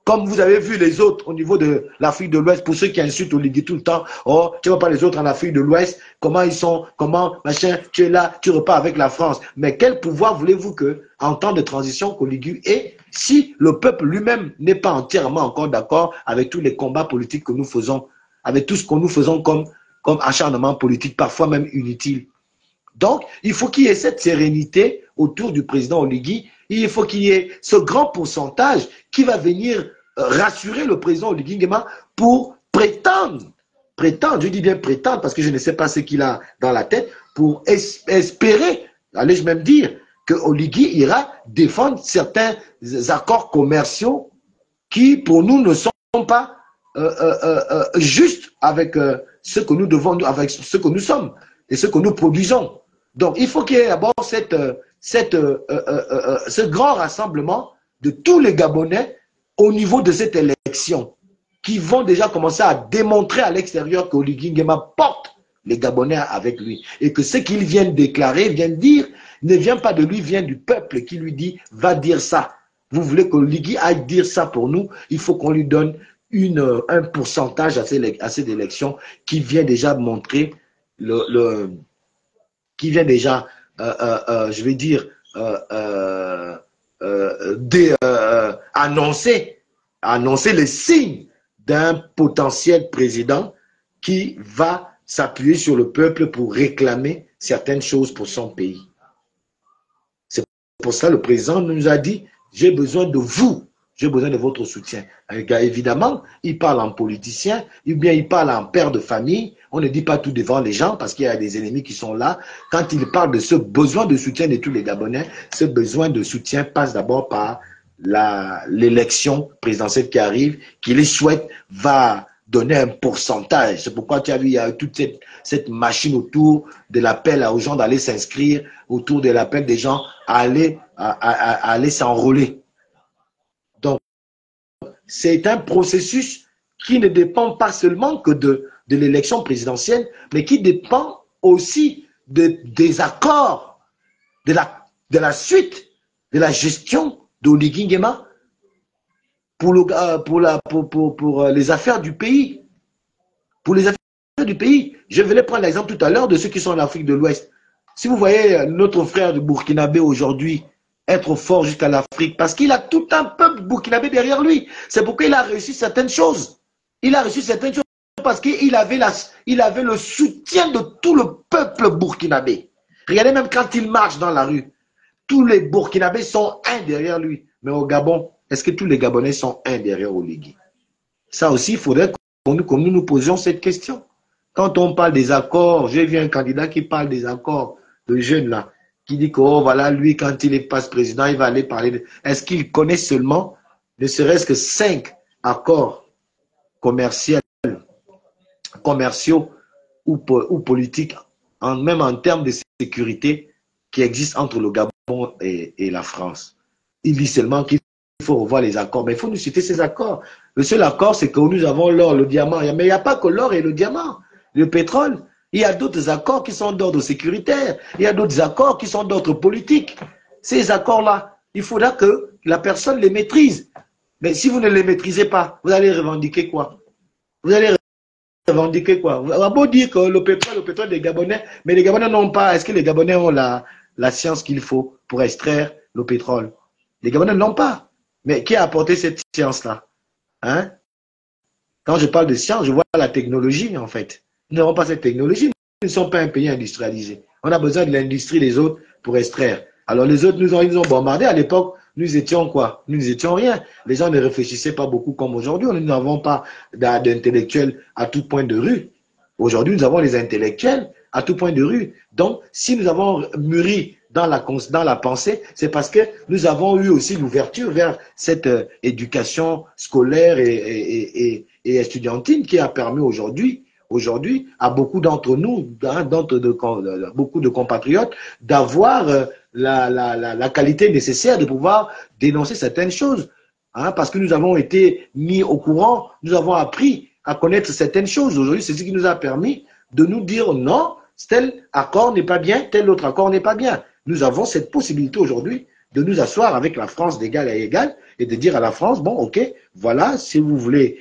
comme vous avez vu les autres au niveau de l'Afrique de l'Ouest, pour ceux qui insultent Oligui tout le temps, oh, tu ne vois pas les autres en Afrique de l'Ouest, comment ils sont, comment, machin, tu es là, tu repars avec la France. Mais quel pouvoir voulez-vous que, en temps de transition qu'Oligui ait, si le peuple lui-même n'est pas entièrement encore d'accord avec tous les combats politiques que nous faisons, avec tout ce que nous faisons comme acharnement politique, parfois même inutile. Donc, il faut qu'il y ait cette sérénité autour du président Oligui. Il faut qu'il y ait ce grand pourcentage qui va venir rassurer le président Oligui Nguema pour prétendre, je dis bien prétendre parce que je ne sais pas ce qu'il a dans la tête, pour espérer, allais-je même dire, que Oligui ira défendre certains accords commerciaux qui, pour nous, ne sont pas justes avec ce que nous devons, avec ce que nous sommes et ce que nous produisons. Donc, il faut qu'il y ait d'abord ce grand rassemblement de tous les Gabonais au niveau de cette élection, qui vont déjà commencer à démontrer à l'extérieur que Oligui Nguema porte les Gabonais avec lui. Et que ce qu'il vient de déclarer, vient de dire, ne vient pas de lui, vient du peuple qui lui dit, va dire ça. Vous voulez que Oligui aille dire ça pour nous, il faut qu'on lui donne un pourcentage à cette élection qui vient déjà montrer qui vient déjà, je vais dire, annoncer les signes d'un potentiel président qui va s'appuyer sur le peuple pour réclamer certaines choses pour son pays. C'est pour ça que le président nous a dit, j'ai besoin de vous, j'ai besoin de votre soutien. Évidemment, il parle en politicien, ou bien il parle en père de famille. On ne dit pas tout devant les gens parce qu'il y a des ennemis qui sont là. Quand il parle de ce besoin de soutien de tous les Gabonais, ce besoin de soutien passe d'abord par l'élection présidentielle qui arrive, qu'il souhaite va donner un pourcentage. C'est pourquoi tu as vu, il y a toute cette machine autour de l'appel aux gens d'aller s'inscrire, autour de l'appel des gens à aller s'enrôler. Donc, c'est un processus qui ne dépend pas seulement que de l'élection présidentielle, mais qui dépend aussi des accords, de la suite, de la gestion d'Oligui Nguema pour les affaires du pays. Pour les affaires du pays. Je vais prendre l'exemple tout à l'heure de ceux qui sont en Afrique de l'Ouest. Si vous voyez notre frère du Burkinabé aujourd'hui être fort jusqu'à l'Afrique, parce qu'il a tout un peuple burkinabé derrière lui. C'est pourquoi il a réussi certaines choses. Il a réussi certaines choses parce qu'il avait le soutien de tout le peuple burkinabé. Regardez même quand il marche dans la rue, tous les Burkinabés sont un derrière lui. Mais au Gabon, est-ce que tous les Gabonais sont un derrière Oligui? Ça aussi, il faudrait que nous posions cette question. Quand on parle des accords, j'ai vu un candidat qui parle des accords, le jeune là, qui dit que oh, voilà, lui, quand il passe président, il va aller parler de... Est-ce qu'il connaît seulement, ne serait-ce que 5 accords commerciaux ou politiques, même en termes de sécurité, qui existent entre le Gabon et la France? Il dit seulement qu'il faut revoir les accords. Mais il faut nous citer ces accords. Le seul accord, c'est que nous avons l'or, le diamant. Mais il n'y a pas que l'or et le diamant. Le pétrole, il y a d'autres accords qui sont d'ordre sécuritaire. Il y a d'autres accords qui sont d'ordre politique. Ces accords-là, il faudra que la personne les maîtrise. Mais si vous ne les maîtrisez pas, vous allez revendiquer quoi? Vous allez revendiquer quoi? On va beau dire que le pétrole des Gabonais, mais les Gabonais n'ont pas. Est-ce que les Gabonais ont la science qu'il faut pour extraire le pétrole? Les Gabonais n'ont pas. Mais qui a apporté cette science-là? Hein? Quand je parle de science, je vois la technologie, en fait. Nous n'avons pas cette technologie. Nous ne sommes pas un pays industrialisé. On a besoin de l'industrie des autres pour extraire. Alors les autres ils nous ont bombardés. À l'époque, nous étions quoi? Nous n'étions rien. Les gens ne réfléchissaient pas beaucoup comme aujourd'hui. Nous n'avons pas d'intellectuels à tout point de rue. Aujourd'hui, nous avons les intellectuels à tout point de rue. Donc, si nous avons mûri dans la pensée, c'est parce que nous avons eu aussi l'ouverture vers cette éducation scolaire et estudiantine qui a permis aujourd'hui à beaucoup d'entre nous, beaucoup de compatriotes, d'avoir la qualité nécessaire de pouvoir dénoncer certaines choses. Hein, parce que nous avons été mis au courant, nous avons appris à connaître certaines choses. Aujourd'hui, c'est ce qui nous a permis de nous dire non, tel accord n'est pas bien, tel autre accord n'est pas bien. Nous avons cette possibilité aujourd'hui de nous asseoir avec la France d'égal à égal et de dire à la France, bon, ok, voilà, si vous voulez,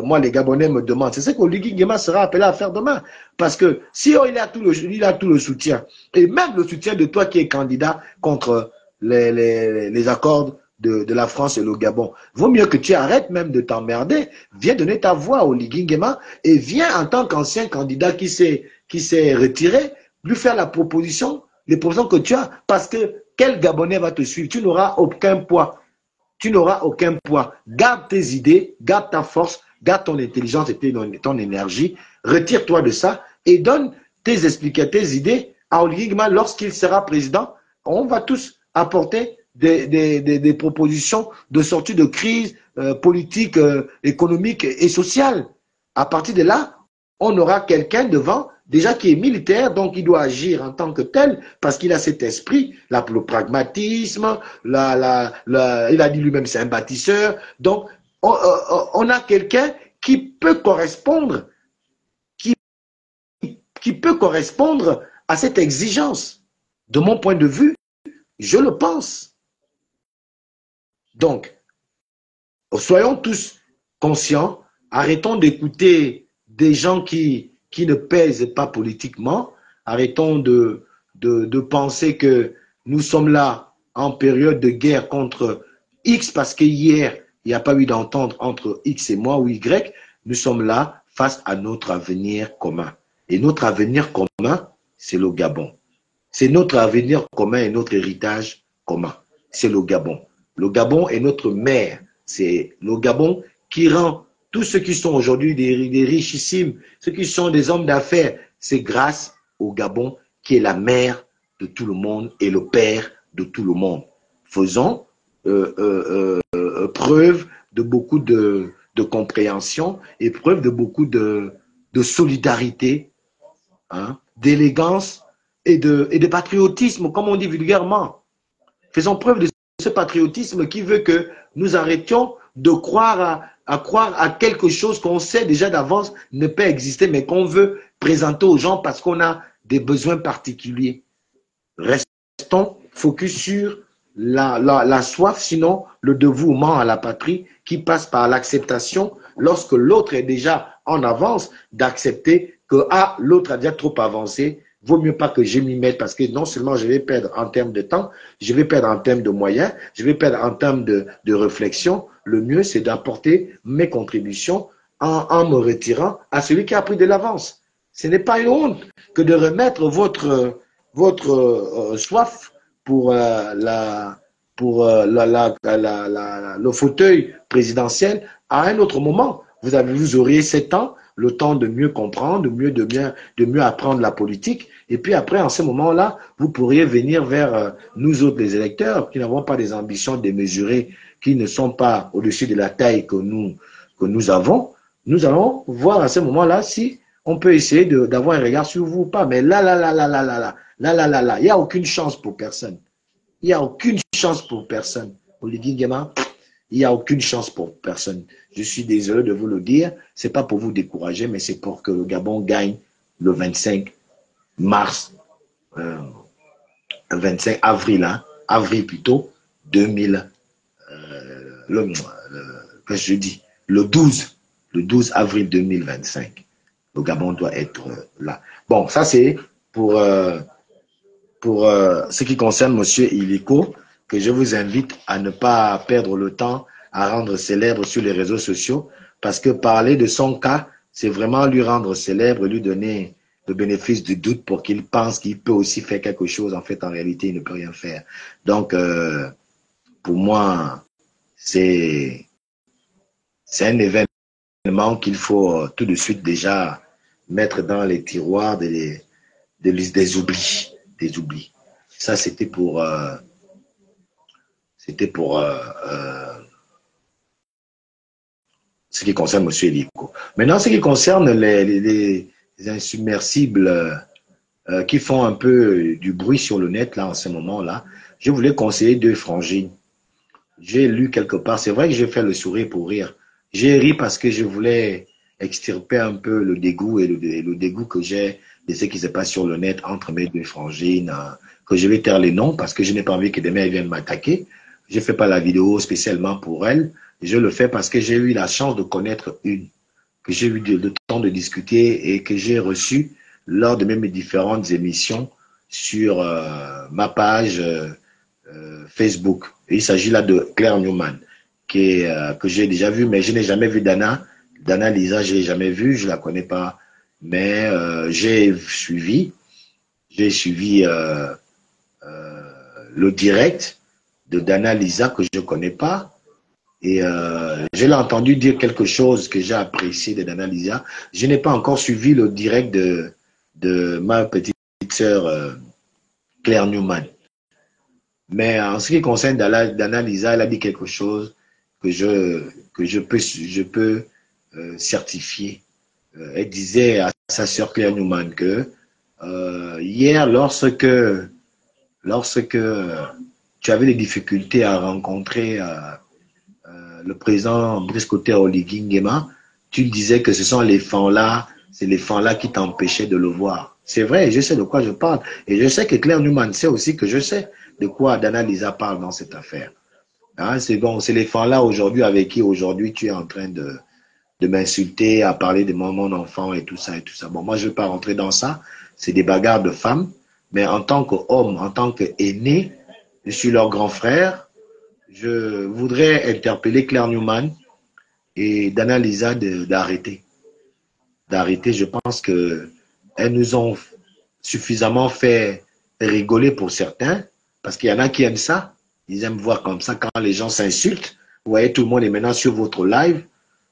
moi les Gabonais me demandent, c'est ce qu'Oligui Nguema sera appelé à faire demain. Parce que si il a tout le soutien, et même le soutien de toi qui es candidat contre les accords de la France et le Gabon, vaut mieux que tu arrêtes même de t'emmerder, viens donner ta voix à Oligui Nguema et viens en tant qu'ancien candidat qui s'est retiré, lui faire la proposition, les propositions que tu as, parce que quel Gabonais va te suivre? Tu n'auras aucun poids. Tu n'auras aucun poids. Garde tes idées, garde ta force, garde ton intelligence et ton énergie. Retire-toi de ça et donne tes idées à Oligui Nguema lorsqu'il sera président. On va tous apporter des propositions de sortie de crise politique, économique et sociale. À partir de là, on aura quelqu'un devant, déjà qui est militaire, donc il doit agir en tant que tel, parce qu'il a cet esprit, le pragmatisme, il a dit lui-même c'est un bâtisseur. Donc, on a quelqu'un qui peut correspondre, qui peut correspondre à cette exigence. De mon point de vue, je le pense. Donc, soyons tous conscients, arrêtons d'écouter des gens qui ne pèsent pas politiquement, arrêtons de penser que nous sommes là en période de guerre contre X parce que hier, il n'y a pas eu d'entente entre X et moi ou Y, nous sommes là face à notre avenir commun. Et notre avenir commun, c'est le Gabon. C'est notre avenir commun et notre héritage commun. C'est le Gabon. Le Gabon est notre mère. C'est le Gabon qui rend tous ceux qui sont aujourd'hui des richissimes, ceux qui sont des hommes d'affaires, c'est grâce au Gabon qui est la mère de tout le monde et le père de tout le monde. Faisons preuve de beaucoup de compréhension et preuve de beaucoup de solidarité, hein, d'élégance et de patriotisme, comme on dit vulgairement. Faisons preuve de ce patriotisme qui veut que nous arrêtions de croire à quelque chose qu'on sait déjà d'avance ne peut exister, mais qu'on veut présenter aux gens parce qu'on a des besoins particuliers. Restons focus sur la soif, sinon le dévouement à la patrie qui passe par l'acceptation lorsque l'autre est déjà en avance, d'accepter que l'autre a déjà trop avancé. Vaut mieux pas que je m'y mette parce que non seulement je vais perdre en termes de temps, je vais perdre en termes de moyens, je vais perdre en termes de réflexion. Le mieux, c'est d'apporter mes contributions en me retirant à celui qui a pris de l'avance. Ce n'est pas une honte que de remettre votre soif pour, le fauteuil présidentiel à un autre moment. Vous auriez 7 ans, le temps de mieux comprendre, de mieux apprendre la politique. Et puis après, en ce moment-là, vous pourriez venir vers nous autres, les électeurs, qui n'avons pas des ambitions démesurées, qui ne sont pas au-dessus de la taille que nous avons. Nous allons voir à ce moment-là si on peut essayer d'avoir un regard sur vous ou pas. Mais là, il n'y a aucune chance pour personne. Il n'y a aucune chance pour personne. Olivier Guéma, il n'y a aucune chance pour personne. Je suis désolé de vous le dire. Ce n'est pas pour vous décourager, mais c'est pour que le Gabon gagne le 25 mars, 25 avril, hein, avril plutôt, 2000, qu'est-ce que je dis, le 12 avril 2025. Le Gabon doit être là. Bon, ça c'est pour ce qui concerne M. Iliko, que je vous invite à ne pas perdre le temps à rendre célèbre sur les réseaux sociaux, parce que parler de son cas, c'est vraiment lui rendre célèbre, lui donner le bénéfice du doute pour qu'il pense qu'il peut aussi faire quelque chose. En fait, en réalité, il ne peut rien faire. Donc, pour moi, c'est un événement qu'il faut tout de suite déjà mettre dans les tiroirs des oublis. Des oublis. Ça, c'était pour ce qui concerne M. Eliko. Maintenant, ce qui concerne les insubmersibles qui font un peu du bruit sur le net, là, en ce moment-là, je voulais conseiller 2 frangines. J'ai lu quelque part, c'est vrai que j'ai fait le sourire pour rire. J'ai ri parce que je voulais extirper un peu le dégoût et le dégoût que j'ai de ce qui se passe sur le net entre mes 2 frangines, que je vais taire les noms parce que je n'ai pas envie que demain elles viennent m'attaquer. Je ne fais pas la vidéo spécialement pour elles. Je le fais parce que j'ai eu la chance de connaître une, que j'ai eu le temps de discuter et que j'ai reçu lors de mes différentes émissions sur ma page Facebook. Et il s'agit là de Claire Newman, que j'ai déjà vu, mais je n'ai jamais vu Dana. Dana Lisa, je ne l'ai jamais vue, je ne la connais pas. Mais j'ai suivi le direct de Dana Lisa que je ne connais pas. Et je l'ai entendu dire quelque chose que j'ai apprécié de Dana Lisa. Je n'ai pas encore suivi le direct de ma petite sœur Claire Newman. Mais en ce qui concerne Dana Lisa, elle a dit quelque chose que je peux certifier. Elle disait à sa sœur Claire Newman que hier, lorsque tu avais des difficultés à rencontrer le président Brice Cotter Oligui Nguema, tu disais que ce sont les fans-là, c'est les fans-là qui t'empêchaient de le voir. C'est vrai, je sais de quoi je parle. Et je sais que Claire Newman sait aussi que je sais de quoi Dana Lisa parle dans cette affaire. Hein, c'est bon, c'est les fans-là aujourd'hui avec qui aujourd'hui tu es en train de m'insulter, à parler de mon enfant et tout ça et tout ça. Bon, moi je ne veux pas rentrer dans ça. C'est des bagarres de femmes. Mais en tant qu'homme, en tant qu'aîné, je suis leur grand frère. Je voudrais interpeller Claire Newman et Dana Lisa d'arrêter. D'arrêter, je pense que elles nous ont suffisamment fait rigoler pour certains, parce qu'il y en a qui aiment ça. Ils aiment voir comme ça quand les gens s'insultent. Vous voyez, tout le monde est maintenant sur votre live,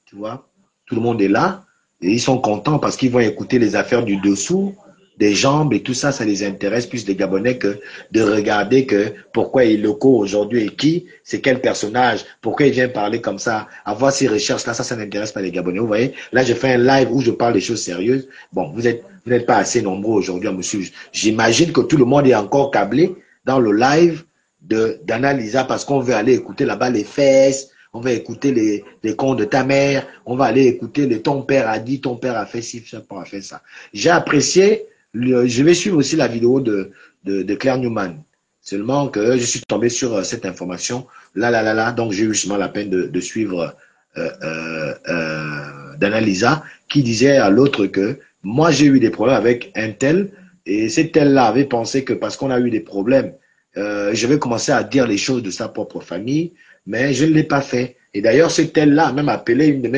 tu vois. Tout le monde est là et ils sont contents parce qu'ils vont écouter les affaires du dessous, des jambes et tout ça, ça les intéresse plus les Gabonais que de regarder que pourquoi il est locaux aujourd'hui et qui, c'est quel personnage, pourquoi il vient parler comme ça, avoir ces recherches-là, ça n'intéresse pas les Gabonais. Vous voyez, là, je fais un live où je parle des choses sérieuses. Bon, vous n'êtes pas assez nombreux aujourd'hui à me suivre. J'imagine que tout le monde est encore câblé dans le live d'Anna Lisa parce qu'on veut aller écouter là-bas les fesses, on va écouter les contes de ta mère, on va aller écouter le ton père a dit, ton père a fait ci, ton père a fait ça. J'ai apprécié, je vais suivre aussi la vidéo de Claire Newman. Seulement que je suis tombé sur cette information, là, donc j'ai eu justement la peine de suivre Dana Lisa, qui disait à l'autre que moi j'ai eu des problèmes avec un tel, et cet tel-là avait pensé que parce qu'on a eu des problèmes, je vais commencer à dire les choses de sa propre famille, mais je ne l'ai pas fait. Et d'ailleurs, cet tel-là a même appelé une de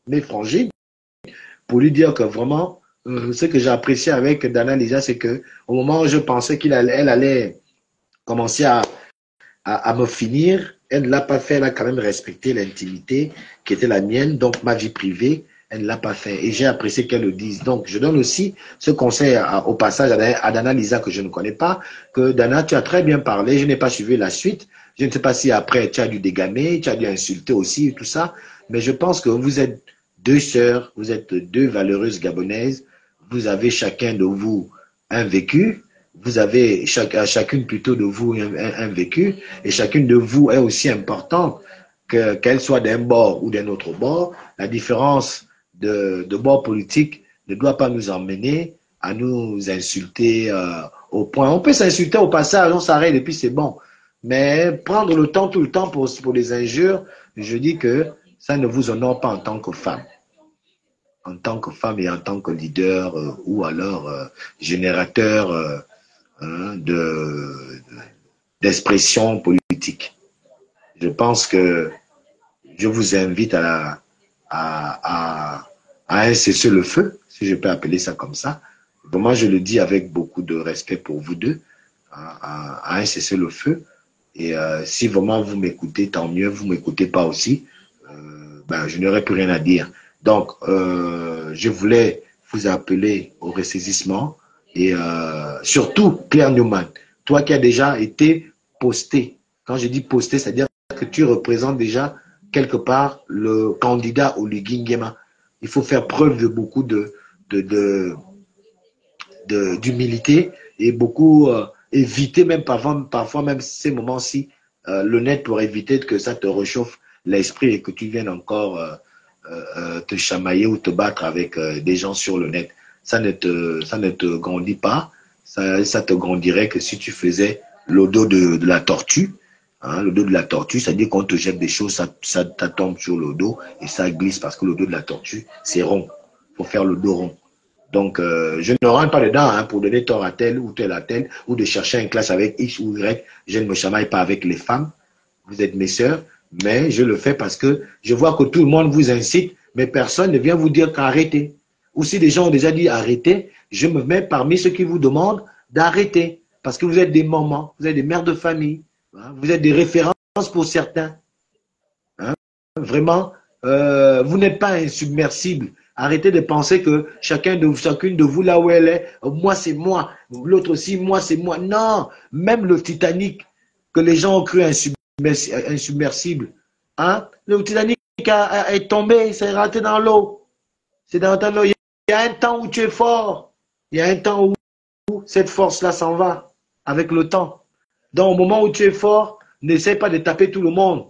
mes frangines pour lui dire que vraiment, ce que j'ai apprécié avec Dana Lisa, c'est que au moment où je pensais qu'elle allait commencer à me finir, elle ne l'a pas fait, elle a quand même respecté l'intimité qui était la mienne, donc ma vie privée, elle ne l'a pas fait. Et j'ai apprécié qu'elle le dise. Donc, je donne aussi ce conseil au passage à Dana Lisa que je ne connais pas, que Dana, tu as très bien parlé, je n'ai pas suivi la suite. Je ne sais pas si après tu as dû dégamer, tu as dû insulter aussi et tout ça, mais je pense que vous êtes deux sœurs, vous êtes deux valeureuses gabonaises, vous avez chacun de vous un vécu, vous avez chacune plutôt de vous un vécu, et chacune de vous est aussi importante, qu'elle soit d'un bord ou d'un autre bord. La différence de bord politique ne doit pas nous emmener à nous insulter au point. On peut s'insulter au passage, on s'arrête et puis c'est bon. Mais prendre le temps tout le temps pour les injures, je dis que ça ne vous honore pas en tant que femme. En tant que femme et en tant que leader ou alors générateur hein, d'expression politique. Je pense que je vous invite à un cessez-le-feu, si je peux appeler ça comme ça. Vraiment, je le dis avec beaucoup de respect pour vous deux, à un cessez-le-feu. Et si vraiment vous m'écoutez, tant mieux, vous ne m'écoutez pas aussi, ben, je n'aurai plus rien à dire. Donc, je voulais vous appeler au ressaisissement et surtout, Claire Newman, toi qui as déjà été posté. Quand je dis posté, c'est-à-dire que tu représentes déjà quelque part le candidat Oligui Nguema. Il faut faire preuve de beaucoup d'humilité et beaucoup éviter même parfois même ces moments-ci le net pour éviter que ça te réchauffe l'esprit et que tu viennes encore te chamailler ou te battre avec des gens sur le net. Ça ne te grandit pas. Ça te grandirait que si tu faisais le dos de la tortue. Hein, le dos de la tortue, c'est-à-dire qu'on te jette des choses, ça tombe sur le dos et ça glisse parce que le dos de la tortue, c'est rond. Il faut faire le dos rond. Donc, je ne rentre pas dedans hein, pour donner tort à tel ou tel à tel ou de chercher une classe avec X ou Y. Je ne me chamaille pas avec les femmes. Vous êtes mes sœurs, mais je le fais parce que je vois que tout le monde vous incite, mais personne ne vient vous dire qu'arrêtez. Ou si des gens ont déjà dit arrêtez, je me mets parmi ceux qui vous demandent d'arrêter. Parce que vous êtes des mamans, vous êtes des mères de famille, hein, vous êtes des références pour certains. Hein. Vraiment, vous n'êtes pas insubmersible. Arrêtez de penser que chacune de vous, là où elle est, moi c'est moi, l'autre aussi, moi c'est moi. Non, même le Titanic, que les gens ont cru insubmersible. Hein? Le Titanic est tombé, c'est rentré dans l'eau. C'est dans l'eau. Il y a un temps où tu es fort. Il y a un temps où cette force-là s'en va avec le temps. Donc, au moment où tu es fort, n'essaie pas de taper tout le monde.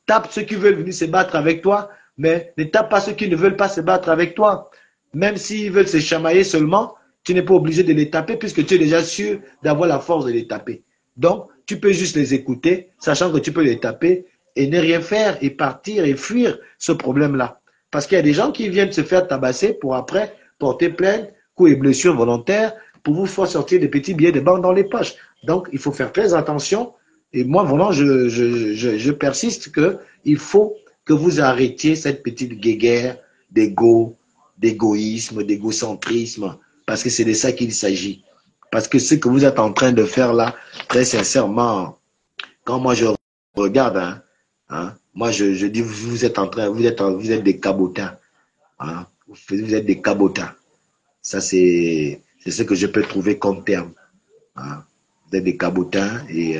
Tape ceux qui veulent venir se battre avec toi, mais ne tape pas ceux qui ne veulent pas se battre avec toi. Même s'ils veulent se chamailler seulement, tu n'es pas obligé de les taper puisque tu es déjà sûr d'avoir la force de les taper. Donc, tu peux juste les écouter, sachant que tu peux les taper et ne rien faire et partir et fuir ce problème-là. Parce qu'il y a des gens qui viennent se faire tabasser pour après porter plainte, coups et blessures volontaires, pour vous faire sortir des petits billets de banque dans les poches. Donc, il faut faire très attention. Et moi, vraiment, je persiste qu'il faut que vous arrêtiez cette petite guéguerre d'ego, d'égoïsme, d'égocentrisme, parce que c'est de ça qu'il s'agit. Parce que ce que vous êtes en train de faire là, très sincèrement, quand moi je regarde, moi je dis, vous êtes des cabotins. Hein, vous êtes des cabotins. Ça, c'est ce que je peux trouver comme terme. Hein. Vous êtes des cabotins et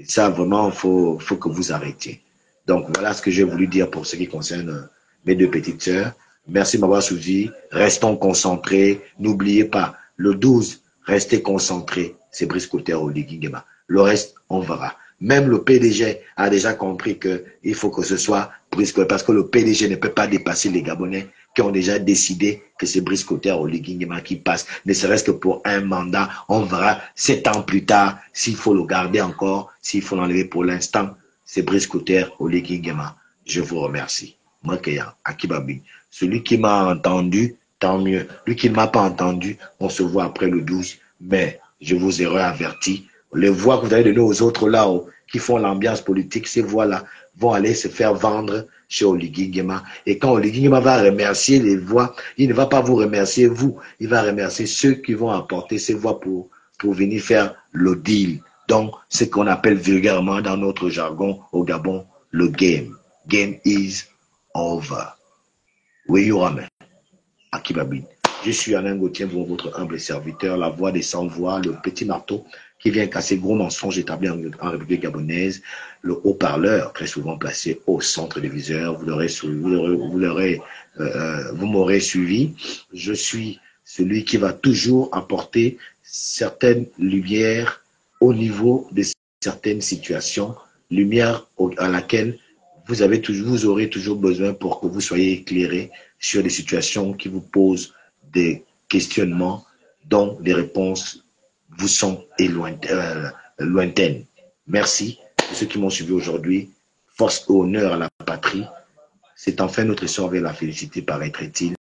ça, vraiment, faut que vous arrêtiez. Donc, voilà ce que j'ai voulu dire pour ce qui concerne mes deux petites sœurs. Merci de m'avoir suivi. Restons concentrés. N'oubliez pas, le 12, restez concentrés. C'est Brice Kotter au Ligingema. Le reste, on verra. Même le PDG a déjà compris qu'il faut que ce soit Brice Kotter, parce que le PDG ne peut pas dépasser les Gabonais qui ont déjà décidé que c'est Brice Kotter au Ligingema qui passe, ne serait-ce que pour un mandat. On verra 7 ans plus tard s'il faut le garder encore, s'il faut l'enlever pour l'instant. C'est Brice Kotter au Ligingema. Je vous remercie. Makeya, Akibabi. Celui qui m'a entendu, tant mieux. Lui qui ne m'a pas entendu, on se voit après le 12. Mais je vous ai réaverti. Les voix que vous avez données aux autres là-haut, qui font l'ambiance politique, ces voix-là vont aller se faire vendre chez Oligui Nguema. Et quand Oligui Nguema va remercier les voix, il ne va pas vous remercier vous, il va remercier ceux qui vont apporter ces voix pour venir faire le deal. Donc, ce qu'on appelle vulgairement dans notre jargon au Gabon, le game. Game is over. Oui, Yoramen. Akibabine. Je suis Alain Gauthier, votre humble serviteur, la voix des sans-voix, le petit marteau qui vient casser gros mensonges établis en République gabonaise, le haut-parleur très souvent placé au centre des viseurs. Vous m'aurez suivi. Je suis celui qui va toujours apporter certaines lumières au niveau de certaines situations, lumière à laquelle vous aurez toujours besoin pour que vous soyez éclairé sur des situations qui vous posent des questionnements dont les réponses vous sont lointaines. Merci à ceux qui m'ont suivi aujourd'hui. Force et honneur à la patrie. C'est enfin notre essor vers la félicité, paraîtrait-il.